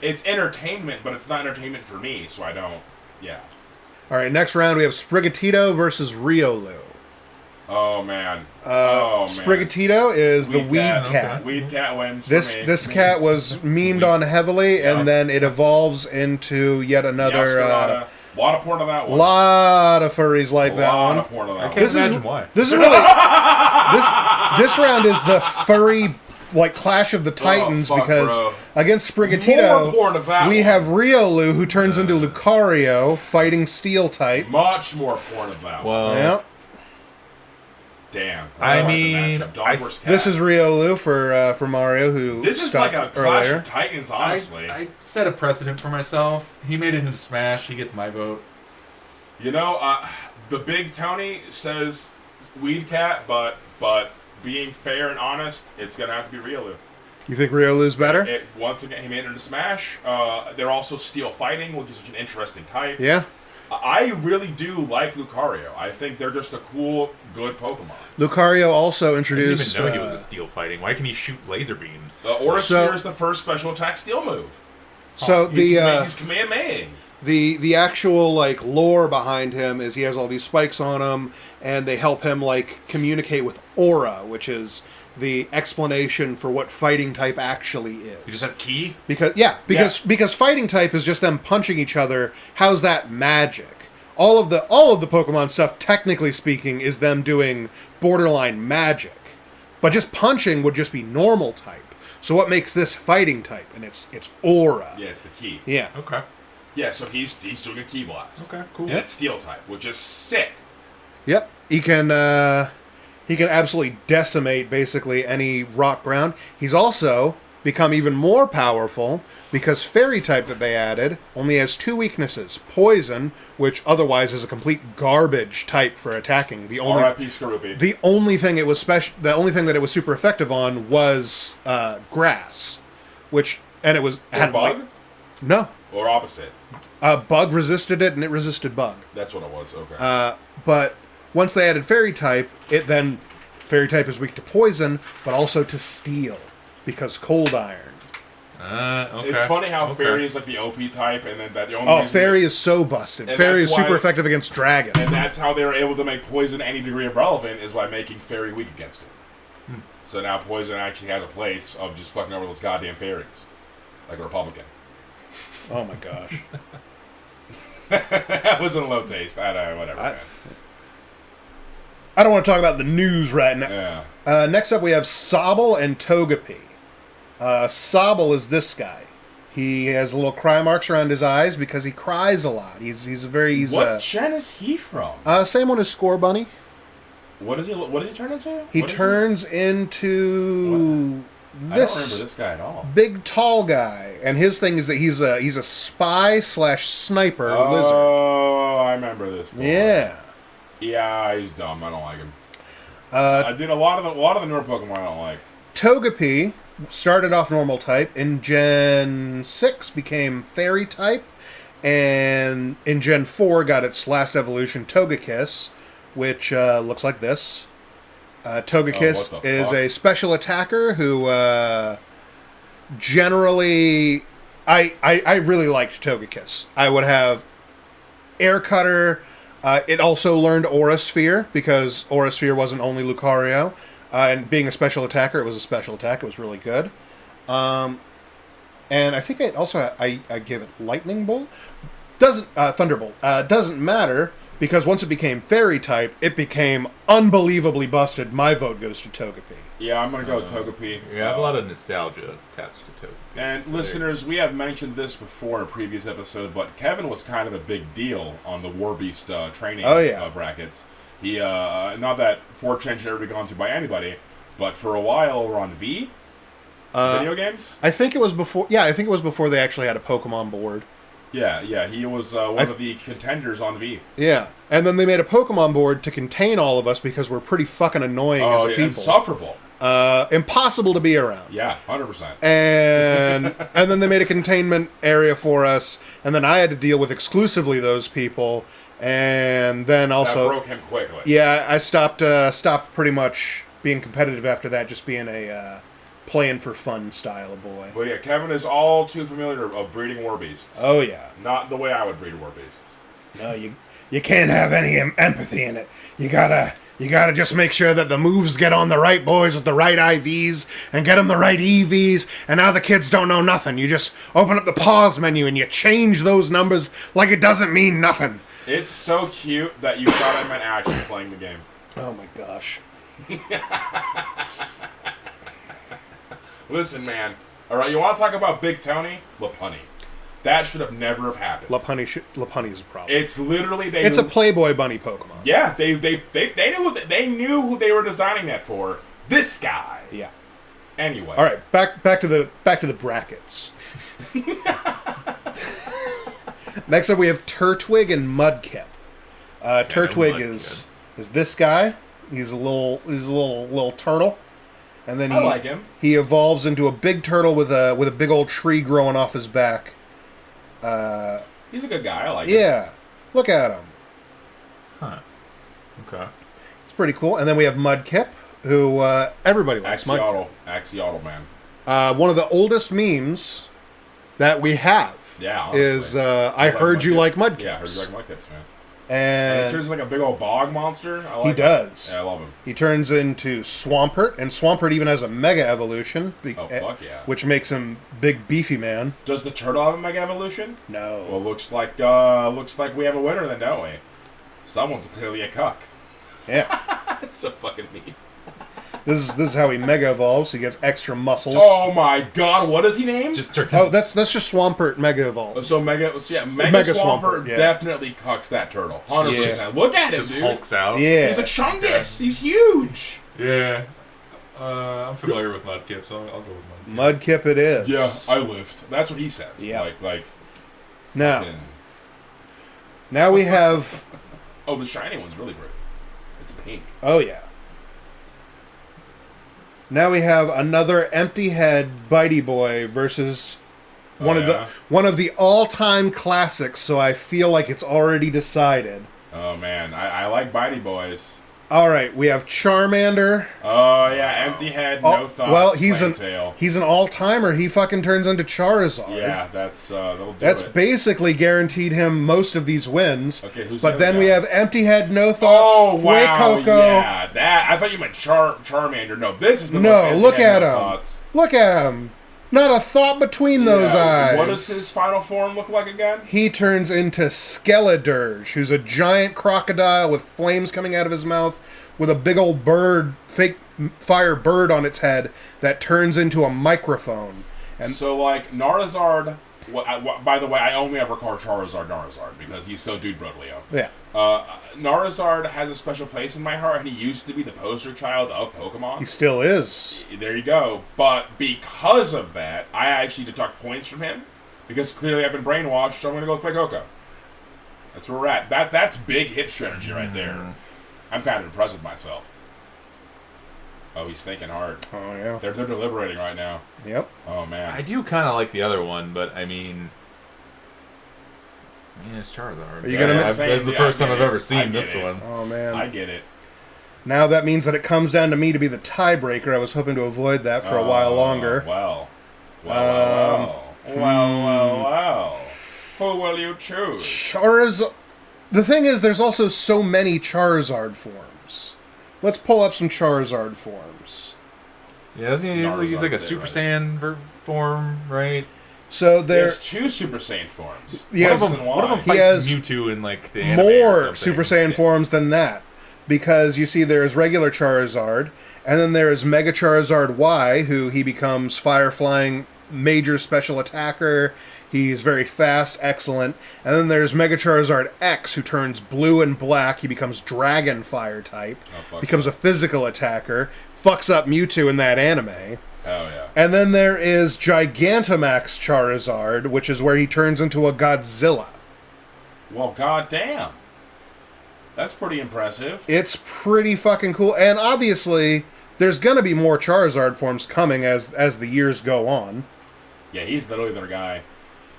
It's entertainment, but it's not entertainment for me, so I don't. Yeah. All right, next round we have Sprigatito versus Riolu. Oh man. Sprigatito is the weed cat. Okay. Weed cat wins. This cat was memed on heavily, and then it evolves into yet another. A lot of porn on that one. Lot of furries like that A lot one. of porn on that I one. can't imagine why. This is really this round is the furry clash of the titans fuck, because bro. against More Sprigatito porn of that we one. have Riolu who turns into Lucario, fighting steel type. Much more porn of that one. Well, Yeah. Damn. I like the mean, matchup. Dog versus cat. This is Riolu for Mario who This is stopped like a clash earlier. of titans, honestly. I set a precedent for myself. He made it into Smash. He gets my vote. The big Tony says weed cat, but being fair and honest, it's gonna have to be Riolu. You think Riolu's better? Once again, he made it into Smash. They're also steel fighting, which is such an interesting type. Yeah. I really do like Lucario. I think they're just a cool, good Pokemon. Lucario also I didn't introduced. even know he was a steel fighting. Why can he shoot laser beams? The Aura So- Sphere is the first special attack steel move. So He's Kamehameha. the actual lore behind him is he has all these spikes on him, and they help him communicate with aura, which is the explanation for what fighting type actually is. He just has ki? Because fighting type is just them punching each other. How's that magic? All of the Pokemon stuff, technically speaking, is them doing borderline magic. But just punching would just be normal type. So what makes this fighting type? And it's aura. Yeah, it's the key. Yeah. Okay. Yeah, so he's doing a Key Blast. Okay, cool. And it's steel type, which is sick. Yep. He can absolutely decimate basically any rock ground. He's also become even more powerful because fairy type that they added only has 2 weaknesses. Poison, which otherwise is a complete garbage type for attacking. The only R.I.P. Skorupi. the only thing it was the only thing that it was super effective on was grass, and it was had Bug? no. Or opposite? Bug resisted it and it resisted bug. That's what it was, okay. But once they added fairy type, fairy type is weak to poison, but also to steel, because cold iron. Okay. It's funny how Fairy is like the OP type, and then that the only reason Fairy is so busted. And Fairy is that's super why- effective against dragon. and that's how they were able to make Poison any degree of relevant, is by making Fairy weak against it. So now Poison actually has a place of just fucking over those goddamn fairies. Like a Republican. Oh my gosh. That was a low taste. Whatever, man. I don't want to talk about the news right now. Yeah. Next up we have Sobble and Togepi. Sobble is this guy. He has little cry marks around his eyes because he cries a lot. What gen is he from? Same one as Score Bunny. What does he turn into? He What is turns into I don't remember this this guy at all. big tall guy, and his thing is that he's a spy / sniper lizard. Oh, I remember this boy. Yeah. Yeah, he's dumb. I don't like him. I did a lot of the newer Pokemon I don't like. Togepi started off normal type. In Gen 6 became fairy type. And in Gen 4 got its last evolution, Togekiss, which looks like this. Togekiss is a special attacker who generally... I really liked Togekiss. I would have Air Cutter. It also learned Aura Sphere, because Aura Sphere wasn't only Lucario. And being a special attacker, it was a special attack. It was really good. And I think it also I gave it Lightning Bolt. Thunderbolt. Doesn't matter, because once it became Fairy type, it became unbelievably busted. My vote goes to Togepi. Yeah, I'm going to go Togepi. Yeah, I have a lot of nostalgia attached to Togepi. And listeners, we have mentioned this before in a previous episode, but Kevin was kind of a big deal on the Warbeast training brackets. He, not that 4chan should ever be gone to by anybody, but for a while over on video games? I think it was before. Yeah, I think it was before they actually had a Pokemon board. Yeah, he was one of the contenders on V. Yeah, and then they made a Pokemon board to contain all of us because we're pretty fucking annoying as a people. Insufferable. Impossible to be around. Yeah, 100%. And then they made a containment area for us, and then I had to deal with exclusively those people, and then also that broke him quickly. Yeah, I stopped pretty much being competitive after that, just being a playing for fun style of boy. Well, yeah, Kevin is all too familiar of breeding Warbeasts. Oh yeah, not the way I would breed Warbeasts. No, you can't have any empathy in it. You gotta just make sure that the moves get on the right boys with the right IVs and get them the right EVs. And now the kids don't know nothing. You just open up the pause menu and you change those numbers like it doesn't mean nothing. It's so cute that you thought I meant actually playing the game. Oh my gosh. Listen, man. All right, you want to talk about Big Tony? Lopunny. That should have never have happened. Lopunny is a problem. It's literally It's a Playboy bunny Pokemon. Yeah, they knew who they were designing that for. This guy. Yeah. Anyway. All right, back to the brackets. Next up, we have Turtwig and Mudkip. Turtwig is this guy. He's a little turtle. And then I like him. He evolves into a big turtle with a big old tree growing off his back. He's a good guy. I like him. Yeah. Look at him. Huh. Okay. It's pretty cool. And then we have Mudkip, who everybody likes. Axolotl, man. One of the oldest memes that we have is I heard you like Mudkips. Yeah, I heard you like Mudkips, man. And he turns like a big old bog monster. He does. Yeah, I love him. He turns into Swampert, and Swampert even has a Mega Evolution. Oh, fuck yeah. Which makes him big, beefy man. Does the turtle have a Mega Evolution? No. Well, looks like we have a winner then, don't we? Someone's clearly a cuck. Yeah. That's so fucking mean. This is how he Mega Evolves. He gets extra muscles. Oh my god, what is he named? That's just Swampert Mega Evolves. So Mega Swampert definitely cucks that turtle. 100%. Yeah. Look at him, just dude. hulks out. Yeah. He's a Chungus. He's huge. Yeah. I'm familiar with Mudkip, so I'll go with Mudkip. Mudkip it is. Yeah, I lived. That's what he says. Yeah. Like. Now we have. Oh, the shiny one's really pretty. It's pink. Oh yeah. Now we have another empty head Bitey Boy versus one of the all-time classics, so I feel like it's already decided. Oh man, I like Bitey Boys. All right, we have Charmander. Oh yeah, empty head, no thoughts. Well, he's an all-timer. He fucking turns into Charizard. Yeah, that'll do That's it. basically guaranteed him most of these wins. Okay, who's but then we have empty head, no thoughts. Oh wow, Coco. yeah, that I thought you meant Charmander. No, this is the most look at him. Thoughts. Look at him. Not a thought between those eyes. What does his final form look like again? He turns into Skeledirge, who's a giant crocodile with flames coming out of his mouth, with a big old fake fire bird on its head that turns into a microphone. And so, like, Narizard... by the way, I only ever call Charizard because he's so dude bro, Leo. Yeah. Narizard has a special place in my heart, and he used to be the poster child of Pokemon. He still is. There you go. But because of that, I actually deduct points from him, because clearly I've been brainwashed, so I'm going to go with Fuecoco. That's where we're at. That's big hip strategy right there. I'm kind of impressed with myself. Oh, he's thinking hard. Oh, yeah. They're deliberating right now. Yep. Oh, man. I do kind of like the other one, but I mean, it's Charizard. Are you gonna That's That's the first time I've ever I seen get this it. one. Oh, man. I get it. Now that means that it comes down to me to be the tiebreaker. I was hoping to avoid that for a while longer. Well. Well. Who will you choose? Charizard. The thing is, there's also so many Charizard forms. Let's pull up some Charizard forms. Yeah, he's like a Super Saiyan form, right? So There's 2 Super Saiyan forms. Yes. One of them He fights has Mewtwo in like the anime or more something. Super Saiyan forms than that. Because you see there's regular Charizard, and then there is Mega Charizard Y, who he becomes Fire-Flying Major Special Attacker. He's very fast, excellent. And then there's Mega Charizard X, who turns blue and black. He becomes Dragon Fire type. Becomes a physical attacker. Fucks up Mewtwo in that anime. Oh, yeah. And then there is Gigantamax Charizard, which is where he turns into a Godzilla. Well, goddamn. That's pretty impressive. It's pretty fucking cool. And obviously, there's going to be more Charizard forms coming as the years go on. Yeah, he's literally their guy.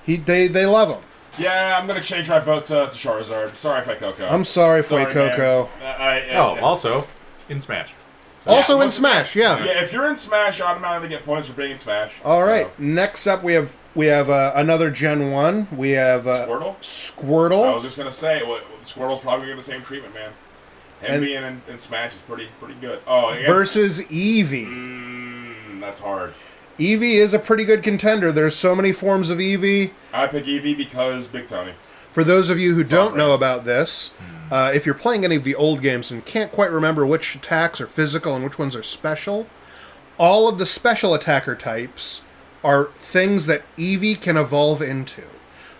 They love him. Yeah, I'm going to change my vote to Charizard. Sorry, Coco. I'm sorry, Coco. Also, in Smash. Also in Smash, yeah. Yeah, if you're in Smash, you automatically get points for being in Smash. All right. Next up, we have another Gen 1. We have Squirtle. I was just going to say, Squirtle's probably going to get the same treatment, man. Him being in Smash is pretty good. Oh, versus Eevee. That's hard. Eevee is a pretty good contender. There's so many forms of Eevee. I pick Eevee because Big Tony. For those of you who don't know about this, if you're playing any of the old games and can't quite remember which attacks are physical and which ones are special, all of the special attacker types are things that Eevee can evolve into.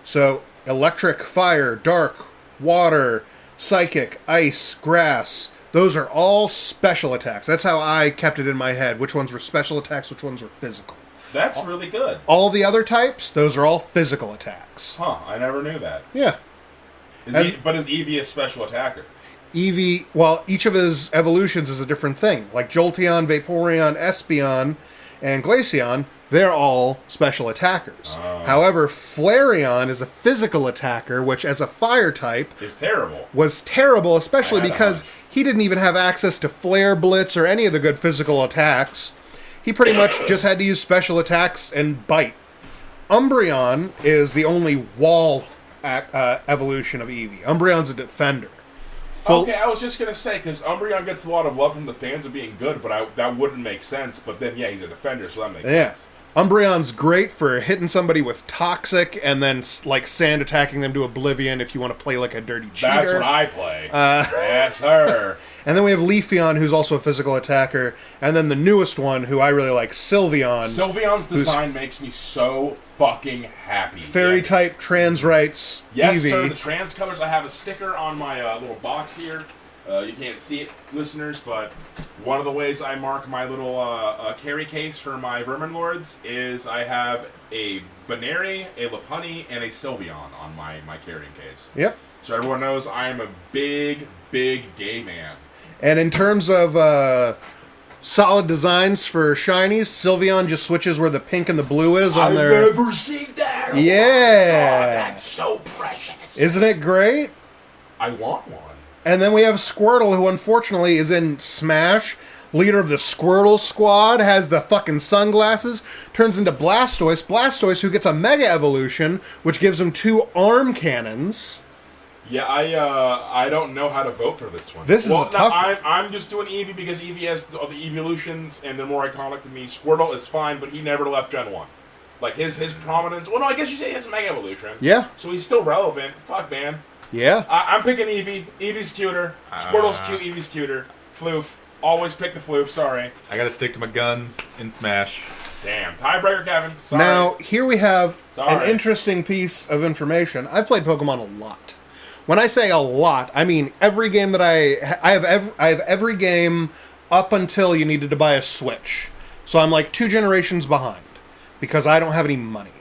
So, electric, fire, dark, water, psychic, ice, grass, those are all special attacks. That's how I kept it in my head. Which ones were special attacks, which ones were physical. That's really good. All the other types, those are all physical attacks. Huh, I never knew that. Yeah. But is Eevee a special attacker? Eevee, well, each of his evolutions is a different thing. Like Jolteon, Vaporeon, Espeon, and Glaceon, they're all special attackers. However, Flareon is a physical attacker, which as a fire type... is terrible. Was terrible, especially because he didn't even have access to Flare Blitz or any of the good physical attacks. He pretty much just had to use special attacks and bite. Umbreon is the only wall evolution of Eevee. Umbreon's a defender. Okay, I was just going to say, because Umbreon gets a lot of love from the fans of being good, but that wouldn't make sense. But then, yeah, he's a defender, so that makes sense. Umbreon's great for hitting somebody with Toxic and then, like, sand attacking them to oblivion if you want to play like a dirty cheater. That's what I play. Yes, sir. And then we have Leafeon, who's also a physical attacker. And then the newest one, who I really like, Sylveon. Sylveon's design makes me so fucking happy. Fairy-type trans rights Yes, Eevee. sir, the trans colors. I have a sticker on my little box here. You can't see it, listeners, but one of the ways I mark my little carry case for my Vermin Lords is I have a Baneri, a Lopunny, and a Sylveon on my carrying case. Yep. So everyone knows I am a big, big gay man. And in terms of solid designs for shinies, Sylveon just switches where the pink and the blue is on their... I've never seen that! Yeah! God, that's so precious! Isn't it great? I want one. And then we have Squirtle, who unfortunately is in Smash. Leader of the Squirtle Squad, has the fucking sunglasses, turns into Blastoise. Blastoise, who gets a Mega Evolution, which gives him 2 arm cannons. Yeah, I don't know how to vote for this one. This is a tough one. I'm just doing Eevee because Eevee has all the evolutions and they're more iconic to me. Squirtle is fine, but he never left Gen 1. Like, his prominence... Well, no, I guess you say he has a Mega Evolution. Yeah. So he's still relevant. Fuck, man. Yeah. I'm picking Eevee. Eevee's cuter. Squirtle's cute. Eevee's cuter. Floof. Always pick the Floof. Sorry. I gotta stick to my guns in Smash. Damn. Tiebreaker, Kevin. Sorry. Now, here we have an interesting piece of information. I've played Pokemon a lot. When I say a lot, I mean every game that I have every game up until you needed to buy a Switch. So I'm like 2 generations behind because I don't have any money.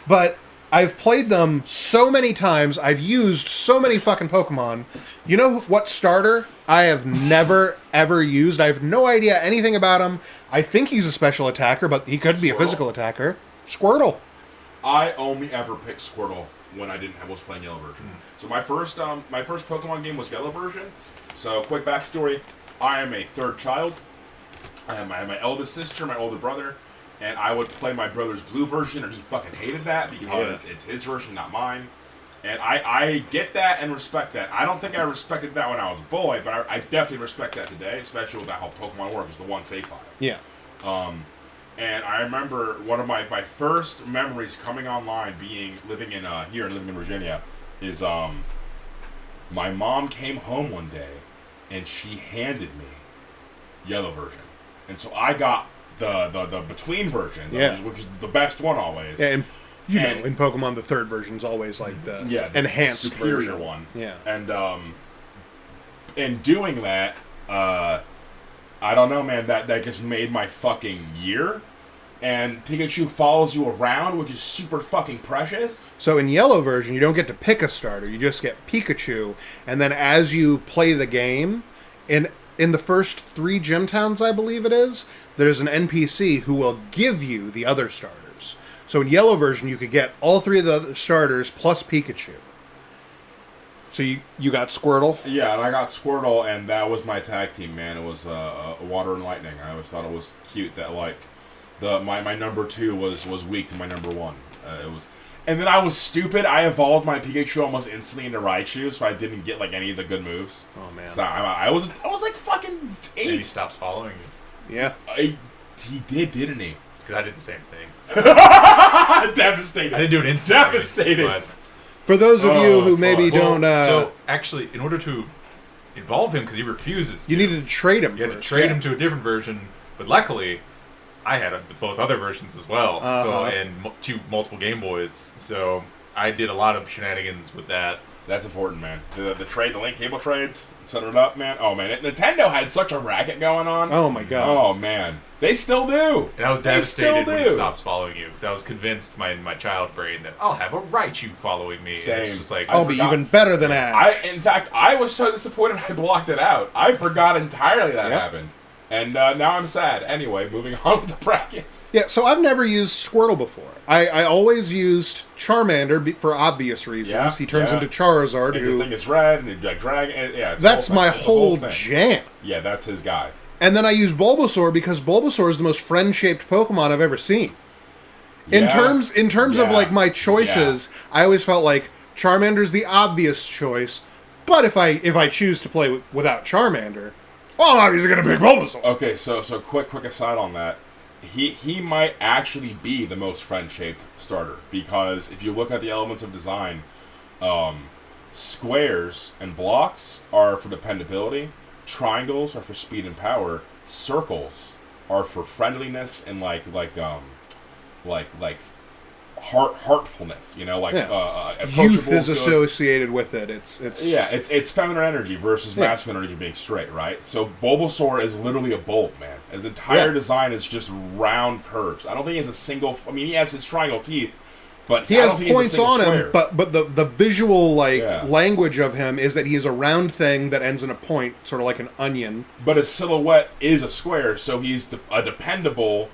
But I've played them so many times. I've used so many fucking Pokemon. You know what starter I have never, ever used? I have no idea anything about him. I think he's a special attacker, but he could be a physical attacker. Squirtle. I only ever picked Squirtle when I was playing Yellow version. So my first Pokemon game was Yellow version. So quick backstory: I am a third child. I have my eldest sister, my older brother, and I would play my brother's blue version, and he fucking hated that because it's his version, not mine. And I get that and respect that. I don't think I respected that when I was a boy, but I definitely respect that today, especially with how Pokemon works, the one save file. Yeah. And I remember one of my first memories coming online, living in Virginia, is my mom came home one day, and she handed me Yellow version, and so I got the between version, which is the best one always. Yeah, and in Pokemon, the third version's always like the enhanced superior version. one. Yeah, and in doing that, I don't know, man. That just made my fucking year. And Pikachu follows you around, which is super fucking precious. So in Yellow version, you don't get to pick a starter. You just get Pikachu, and then as you play the game, in the first 3 gym towns, I believe it is, there's an NPC who will give you the other starters. So in Yellow version, you could get all 3 of the other starters plus Pikachu. So you got Squirtle? Yeah, and I got Squirtle, and that was my tag team, man. It was Water and Lightning. I always thought it was cute that, like, my number 2 was weak to my number 1. It was, and then I was stupid. I evolved my Pikachu almost instantly into Raichu, so I didn't get like any of the good moves. Oh man! So I was like fucking 8. And he stopped following you. Yeah, he did, didn't he? Because I did the same thing. Devastated. I didn't do it instantly. Devastated. But, for those of you who maybe don't, so actually, in order to evolve him, because he refuses, you needed to trade him. You had to trade him to a different version. But luckily, I had both other versions as well, so and 2 multiple Game Boys. So I did a lot of shenanigans with that. That's important, man. The link cable trades, set it up, man. Oh man, Nintendo had such a racket going on. Oh my god. Oh man, they still do. And I was devastated when it stops following you, because I was convinced my child brain that I'll have a Raichu following me. Same. And it's just like I'll be even better than Ash. In fact, I was so disappointed I blocked it out. I forgot entirely that happened. And now I'm sad. Anyway, moving on with the brackets. Yeah, so I've never used Squirtle before. I always used Charmander for obvious reasons. Yeah, he turns into Charizard. And the thing is red, and the dragon. Yeah, that's my whole jam. Yeah, that's his guy. And then I use Bulbasaur because Bulbasaur is the most friend-shaped Pokemon I've ever seen. In terms of like my choices, I always felt like Charmander's the obvious choice. But if I choose to play without Charmander, well, I'm obviously going to pick Bulbasaur. Okay, so quick aside on that. He might actually be the most friend-shaped starter, because if you look at the elements of design, squares and blocks are for dependability, triangles are for speed and power, circles are for friendliness and like heartfulness, you know, like youth is associated with it. It's feminine energy versus masculine energy being straight, right? So Bulbasaur is literally a bulb, man. His entire design is just round curves. I don't think he has a single. I mean, he has his triangle teeth, but he has points on him. But the visual language of him is that he is a round thing that ends in a point, sort of like an onion. But his silhouette is a square, so he's a dependable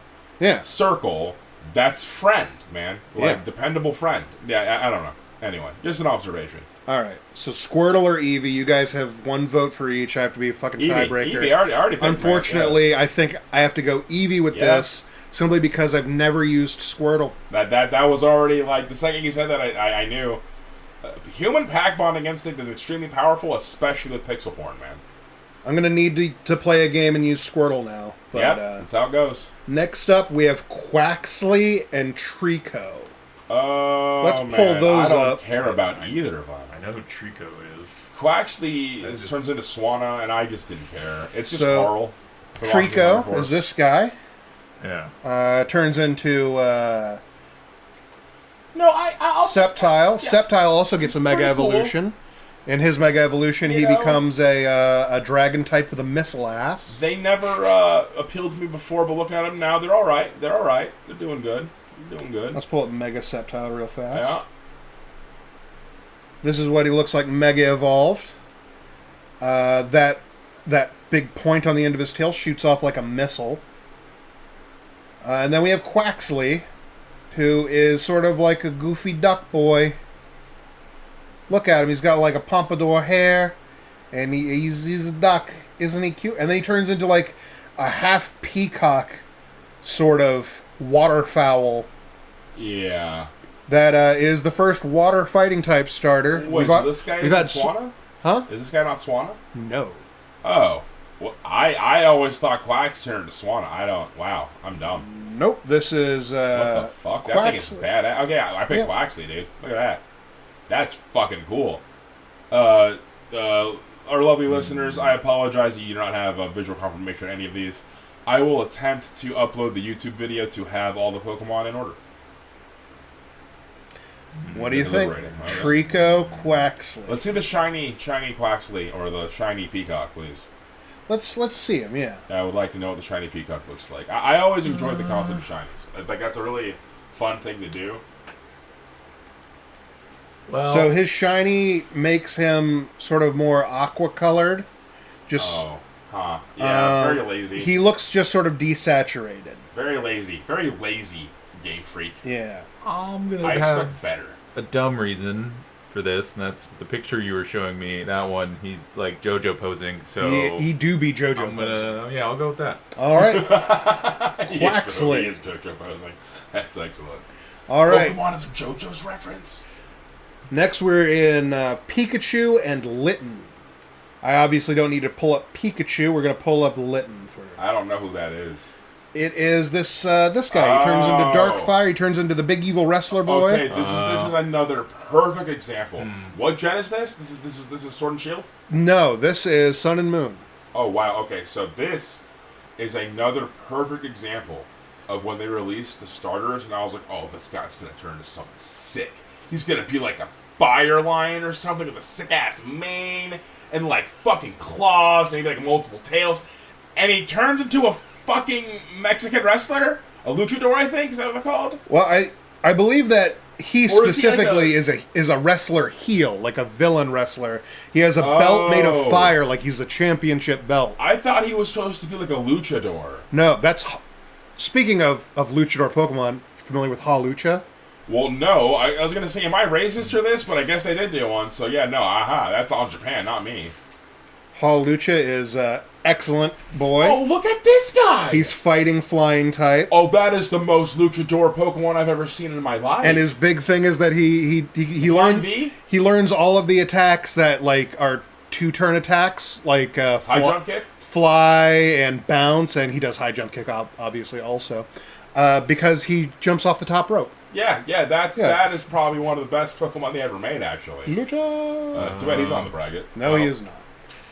circle. That's friend, man. Dependable friend. Yeah, I don't know. Anyway, just an observation. All right. So Squirtle or Eevee, you guys have 1 vote for each. I have to be a fucking tiebreaker. Eevee, already picked. Unfortunately, I think I have to go Eevee with this, simply because I've never used Squirtle. That was already, like, the second you said that, I knew. Human pack bonding instinct is extremely powerful, especially with pixel porn, man. I'm going to need to play a game and use Squirtle now. But, that's how it goes. Next up, we have Quaxley and Trico. Oh, let's pull those up. I don't care about either of them. I know who Trico is. Quaxley turns into Swanna, and I just didn't care. It's just Carl. Trico is this guy. Yeah. Turns into... No, I'll Sceptile. Yeah. Sceptile also gets a Mega Evolution. Cool. In his Mega Evolution, he becomes a dragon type with a missile ass. They never appealed to me before, but looking at them now, they're all right. They're all right. They're doing good. He's doing good. Let's pull up Mega Sceptile real fast. Yeah. This is what he looks like Mega Evolved. That big point on the end of his tail shoots off like a missile. And then we have Quaxley, who is sort of like a goofy duck boy. Look at him. He's got like a pompadour hair, and he's a duck. Isn't he cute? And then he turns into like a half peacock sort of waterfowl. Yeah. That is the first water fighting type starter. Wait, so this guy isn't Swanna? Huh? Is this guy not Swanna? No. Oh. Well, I always thought Quax turned to Swanna. I don't. Wow. I'm dumb. Nope. This is What the fuck? That thing is badass. Okay, I picked Quaxley, dude. Look at that. That's fucking cool. Our lovely listeners, I apologize that you do not have a visual confirmation of any of these. I will attempt to upload the YouTube video to have all the Pokemon in order. What do you think? Trico, Quaxley. Let's see the shiny Quaxley or the shiny Peacock, please. Let's see him. Yeah. I would like to know what the shiny Peacock looks like. I always enjoyed the concept of shinies. I think that's a really fun thing to do. Well, So his shiny makes him sort of more aqua colored. Just yeah, very lazy. He looks just sort of desaturated. Very lazy Game Freak. Yeah. I'm gonna I have expect better. a dumb reason for this, and that's the picture you were showing me. That one, he's like JoJo posing. So He do be JoJo I'm posing. gonna, yeah, I'll go with that. All right. Quaxley. He is JoJo posing. That's excellent. All right. Pokemon is a JoJo's reference. Next, we're in Pikachu and Litten. I obviously don't need to pull up Pikachu. We're going to pull up Litten for you. I don't know who that is. It is this guy. He turns into Darkfire. He turns into the big evil wrestler boy. Okay, this is another perfect example. What gen is this? This is Sword and Shield? No, this is Sun and Moon. Oh wow. Okay, so this is another perfect example of when they released the starters, and I was like, oh, this guy's gonna turn into something sick. He's gonna be like a fire lion or something with a sick ass mane and like fucking claws and maybe like multiple tails, and he turns into a fucking Mexican wrestler, a luchador, I think. Is that what they're called? Well, I believe that he Or is he specifically like is a wrestler heel, like a villain wrestler. He has a belt made of fire, like he's a championship belt. I thought he was supposed to be like a luchador. No, that's speaking of luchador Pokemon. Familiar with Hawlucha? Well, no. I was gonna say, am I racist for this? But I guess they did do one. So yeah, no. That's all Japan, not me. Hawlucha is excellent boy. Oh, look at this guy! He's fighting flying type. Oh, that is the most luchador Pokemon I've ever seen in my life. And his big thing is that he Flying learns V? he learns all of the attacks that like are 2-turn attacks, like High jump kick? fly and bounce, and he does high jump kick obviously also, because he jumps off the top rope. Yeah, that is probably one of the best Pokemon they ever made, actually. Lucha. Too bad he's on the bracket. No, he is not.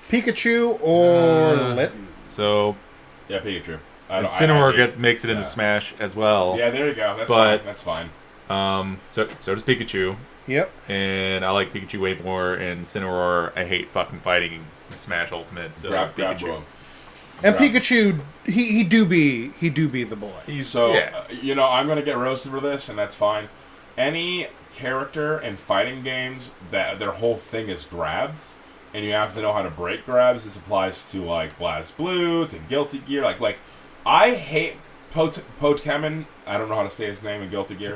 Pikachu or Litten. So Yeah, Pikachu. and Cineroar makes it into Smash as well. Yeah, there you go. That's But- fine. That's fine. So does Pikachu, Yep. and I like Pikachu way more. And Cineroar, I hate fucking fighting in Smash Ultimate. So Grab Pikachu. bro. And Right. Pikachu, he do be the boy. He's So, yeah. I'm going to get roasted for this, and that's fine. Any character in fighting games that their whole thing is grabs, and you have to know how to break grabs, this applies to, like, BlazBlue, to Guilty Gear. Like I hate Potemkin. I don't know how to say his name in Guilty Gear.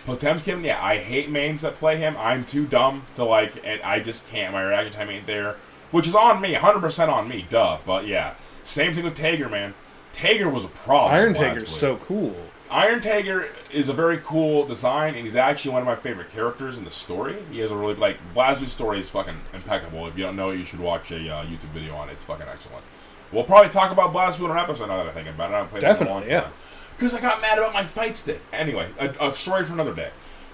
Potemkin, yeah. I hate mains that play him. I'm too dumb to, like, and I just can't. My reaction time ain't there. Which is on me, 100% on me, duh. But, yeah. Same thing with Tager, man. Tager was a problem. Iron in Tager's BlazBlue. so cool. Iron Tager is a very cool design, and he's actually one of my favorite characters in the story. He has a really, like, BlazBlue's story is fucking impeccable. If you don't know it, you should watch a YouTube video on it. It's fucking excellent. We'll probably talk about BlazBlue in an episode now that I'm thinking about it. I haven't played it in a long Definitely, yeah. time. Because I got mad about my fight stick. Anyway, a story for another day.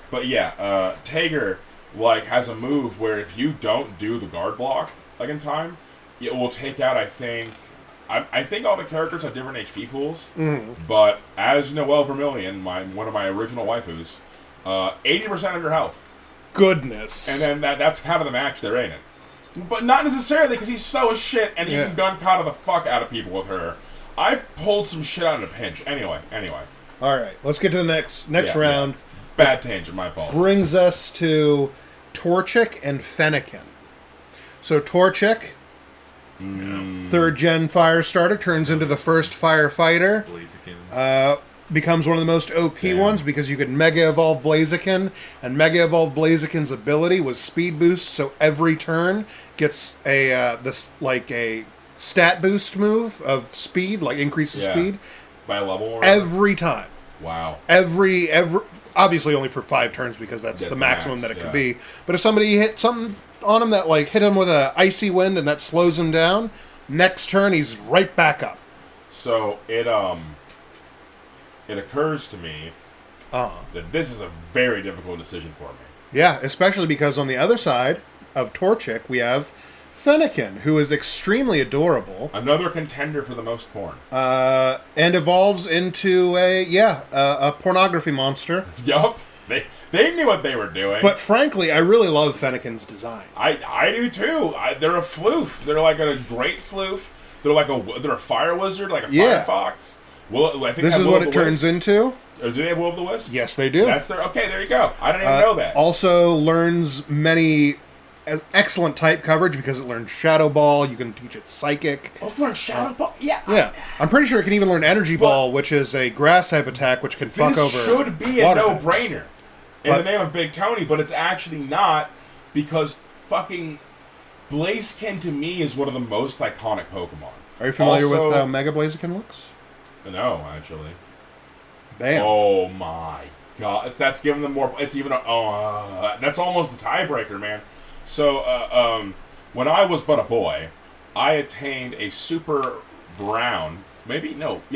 But yeah, Tager, like, has a move where if you don't do the guard block, like, in time, it will take out, I think all the characters have different HP pools, but as Noelle Vermillion, one of my original waifus, 80% of your health. Goodness. And then that's kind of the match they're in it. But not necessarily, because he's slow as shit, and you can gun counter the fuck out of people with her. I've pulled some shit out in a pinch. Anyway. All right, let's get to the next Yeah, round. Bad tangent, my fault. Brings us to Torchic and Fennekin. So Torchic, third gen fire starter, turns into the first firefighter. Blaziken. Becomes one of the most OP Damn. ones because you could Mega Evolve Blaziken, and Mega Evolve Blaziken's ability was speed boost, so every turn gets a stat boost move of speed, like increases Yeah. speed By a level or whatever? every time. Wow. Every obviously only for 5 turns because that's Yeah, the the maximum max, that it yeah. could be. But if somebody hit something on him that like hit him with a icy wind and that slows him down, next turn he's right back up. So it occurs to me that this is a very difficult decision for me. Yeah, especially because on the other side of Torchic we have Fennekin, who is extremely adorable, Another contender for the most porn. and evolves into a pornography monster. Yup. They knew what they were doing. But frankly, I really love Fennekin's design. I do too. They're a floof. They're like a great floof. They're a fire wizard, like a Yeah. firefox. Well, I think This is what it turns into. Do they have Will of the Wisp? Yes, they do. That's their. Okay, there you go. I didn't even know that. Also learns many excellent type coverage because it learns Shadow Ball. You can teach it Psychic. Oh, learn Shadow Ball. Yeah. Yeah, I'm pretty sure it can even learn Energy Ball, which is a grass type attack, which can fuck This over. should be a water types. no-brainer in But- the name of Big Tony, but it's actually not because fucking Blaziken to me is one of the most iconic Pokemon. Are you familiar Also- with how Mega Blaziken looks? No, actually. Bam. Oh my god, that's giving them more. It's even that's almost the tiebreaker, man. So, when I was but a boy, I attained a super brown,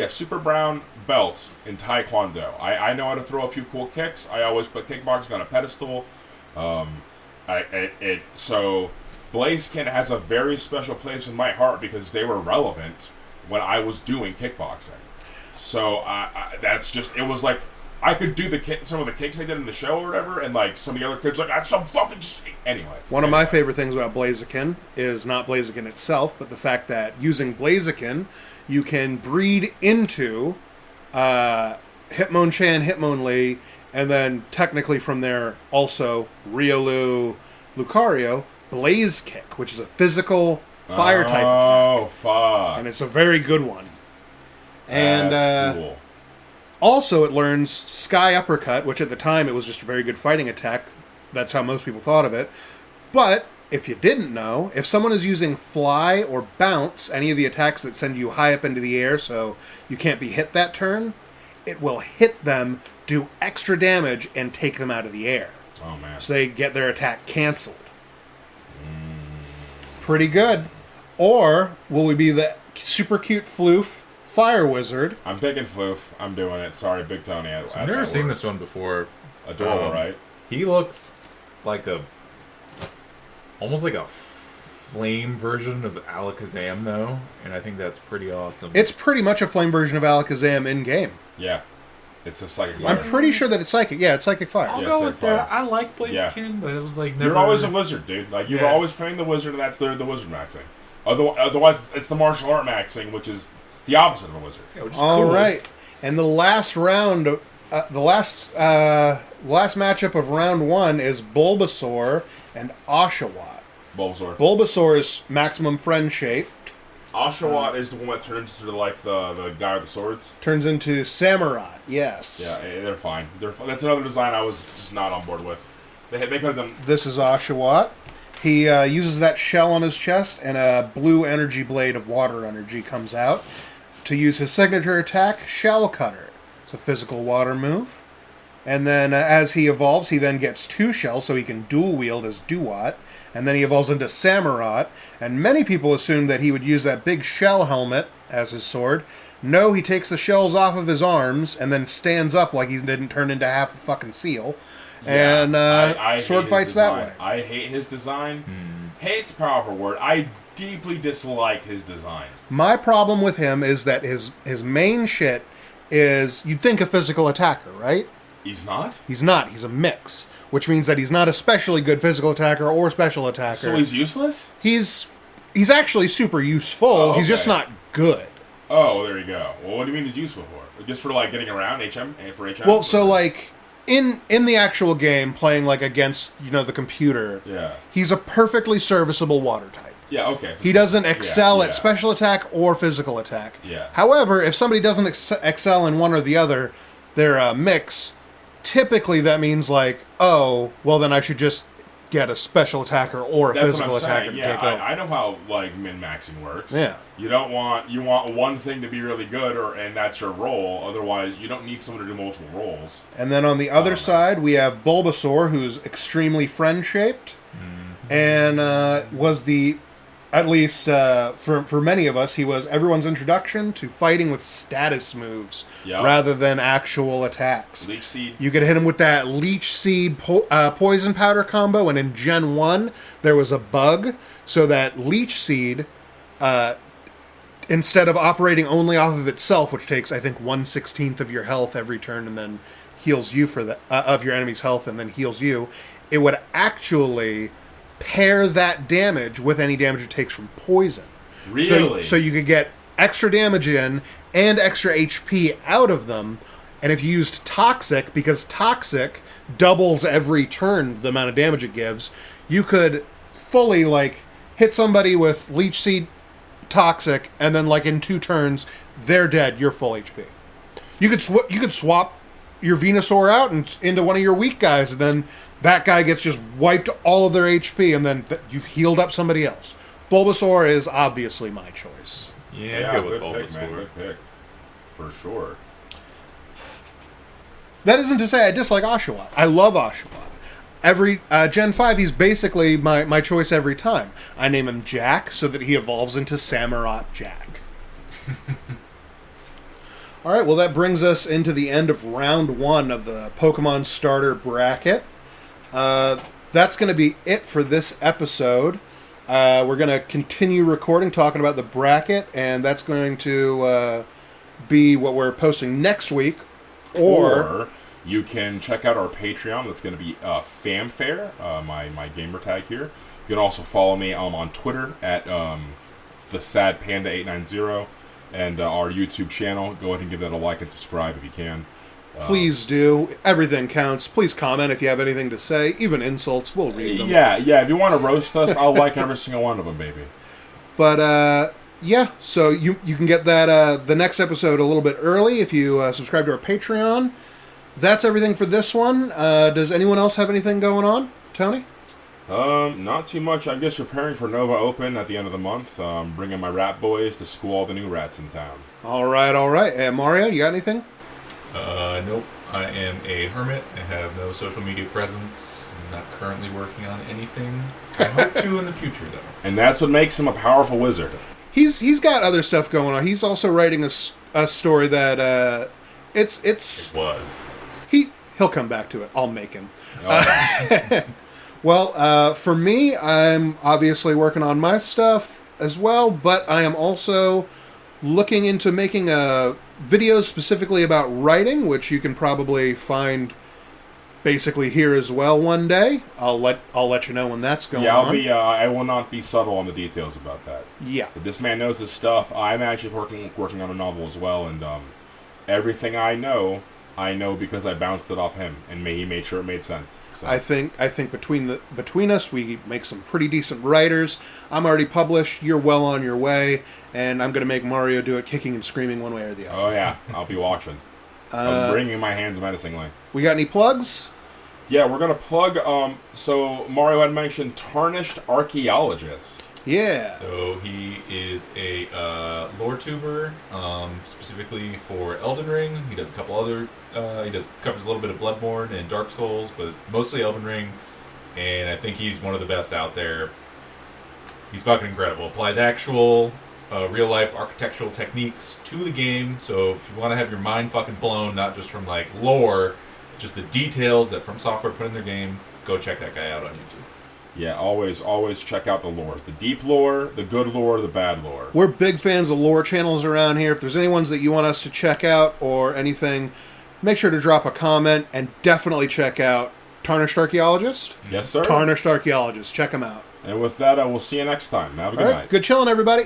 super brown belt in Taekwondo. I know how to throw a few cool kicks. I always put kickboxing on a pedestal. So Blaziken has a very special place in my heart because they were relevant when I was doing kickboxing. So that's just, it was like, I could do some of the kicks they did in the show or whatever, and like some of the other kids like, that's so fucking anyway. One of my favorite things about Blaziken is not Blaziken itself, but the fact that using Blaziken, you can breed into Hitmonchan, Hitmonlee, and then technically from there also Riolu, Lucario, Blaze Kick, which is a physical fire type attack. Oh, fuck. And it's a very good one. And That's cool. also it learns Sky Uppercut, which at the time it was just a very good fighting attack. That's how most people thought of it. But if you didn't know, if someone is using Fly or Bounce, any of the attacks that send you high up into the air so you can't be hit that turn, it will hit them, do extra damage, and take them out of the air. Oh, man. So they get their attack canceled. Pretty good. Or will we be the super cute floof Fire Wizard? I'm picking Floof. I'm doing it. Sorry, Big Tony. I've never seen this one before. Adorable, right? He looks like almost like a flame version of Alakazam, though, and I think that's pretty awesome. It's pretty much a flame version of Alakazam in-game. Yeah. It's a psychic I'm fire. pretty sure that it's Psychic. Yeah, it's Psychic Fire. I'll Yeah, go so with that. far. I like Blaziken, but it was like never. You're always a wizard, dude. Like, you're Yeah. always playing the wizard, and that's the wizard maxing. Otherwise, it's the martial art maxing, which is the opposite of a wizard. Yeah, which is All cool. right. And the last round, the last matchup of round 1 is Bulbasaur and Oshawott. Bulbasaur. Bulbasaur is maximum friend shape. Oshawott is the one that turns into, like, the guy with the swords. Turns into Samurott. Yes. Yeah, they're fine. That's another design I was just not on board with. They could have done... This is Oshawott. He uses that shell on his chest, and a blue energy blade of water energy comes out to use his signature attack, Shell Cutter. It's a physical water move. And then as he evolves, he then gets 2 shells, so he can dual wield as Duat. And then he evolves into Samurott. And many people assume that he would use that big shell helmet as his sword. No, he takes the shells off of his arms and then stands up like he didn't turn into half a fucking seal. And I sword hate fights his that design. way. I hate his design. Hate's a powerful word. I deeply dislike his design. My problem with him is that his main shit is, you'd think a physical attacker, right? He's not? He's not. He's a mix, which means that he's not especially good physical attacker or special attacker. So he's useless? He's actually super useful. Oh, He's just okay. not good. Oh, there you go. Well, what do you mean he's useful for? Just for like getting around for HM? Well, so like in the actual game, playing like against the computer, Yeah. he's a perfectly serviceable water type. Yeah, okay. He doesn't excel Yeah. at special attack or physical attack. Yeah. However, if somebody doesn't excel in one or the other, they're a mix. Typically, that means like, oh, well, then I should just get a special attacker or a That's physical what I'm attacker saying. to Yeah, get going. I know how like min-maxing works. Yeah. You want one thing to be really good, and that's your role. Otherwise, you don't need someone to do multiple roles. And then on the other side, we have Bulbasaur, who's extremely friend-shaped, and was at least for many of us, he was everyone's introduction to fighting with status moves rather than actual attacks. Leech Seed. You could hit him with that Leech Seed Poison Powder combo, and in Gen 1, there was a bug, so that Leech Seed, instead of operating only off of itself, which takes, I think, 1/16 of your health every turn and then heals you of your enemy's health and then heals you, it would actually pair that damage with any damage it takes from poison. Really? So you could get extra damage in and extra HP out of them. And if you used Toxic, because Toxic doubles every turn the amount of damage it gives, you could fully like hit somebody with Leech Seed Toxic, and then like in 2 turns, they're dead. You're full HP. You could swap your Venusaur out and into one of your weak guys, and then that guy gets just wiped all of their HP, and then you've healed up somebody else. Bulbasaur is obviously my choice. Yeah, good with pick, man. Bulbasaur. Good pick. For sure. That isn't to say I dislike Oshawott. I love Oshawott. Every Gen 5, he's basically my choice every time. I name him Jack so that he evolves into Samurott Jack. All right, well, that brings us into the end of round 1 of the Pokemon Starter Bracket. That's going to be it for this episode. We're going to continue recording, talking about the bracket, and that's going to be what we're posting next week. Or you can check out our Patreon. That's going to be Famfare, my gamer tag here. You can also follow me on Twitter at thesadpanda890 and our YouTube channel. Go ahead and give that a like and subscribe if you can. Please do. Everything counts. Please comment if you have anything to say. Even insults, we'll read them. Yeah. If you want to roast us, I'll like every single one of them, baby. But, yeah, so you can get that the next episode a little bit early if you subscribe to our Patreon. That's everything for this one. Does anyone else have anything going on? Tony? Not too much. I'm just preparing for Nova Open at the end of the month. Bringing my rat boys to school all the new rats in town. All right. Mario, you got anything? Nope. I am a hermit. I have no social media presence. I'm not currently working on anything. I hope to in the future, though. And that's what makes him a powerful wizard. He's got other stuff going on. He's also writing a story that It was. he'll come back to it. I'll make him. Well, for me, I'm obviously working on my stuff as well, but I am also looking into making a video specifically about writing, which you can probably find basically here as well one day. I'll let you know when that's going on. Yeah, I will not be subtle on the details about that. Yeah. But this man knows his stuff. I'm actually working on a novel as well, and everything I know because I bounced it off him, and he made sure it made sense. So. I think between us, we make some pretty decent writers. I'm already published. You're well on your way, and I'm going to make Mario do it kicking and screaming one way or the other. Oh yeah, I'll be watching. I'm bringing my hands menacingly. We got any plugs? Yeah, we're gonna plug. So Mario had mentioned Tarnished Archeologist. Yeah. So he is a lore tuber, specifically for Elden Ring. He does a couple other. Covers a little bit of Bloodborne and Dark Souls, but mostly Elden Ring. And I think he's one of the best out there. He's fucking incredible. Applies actual, real life architectural techniques to the game. So if you want to have your mind fucking blown, not just from like lore, just the details that From Software put in their game, go check that guy out on YouTube. Yeah, always check out the lore. The deep lore, the good lore, the bad lore. We're big fans of lore channels around here. If there's any ones that you want us to check out or anything, make sure to drop a comment and definitely check out Tarnished Archeologist. Yes, sir. Tarnished Archeologist. Check them out. And with that, we'll see you next time. Have a good night. Good chilling, everybody.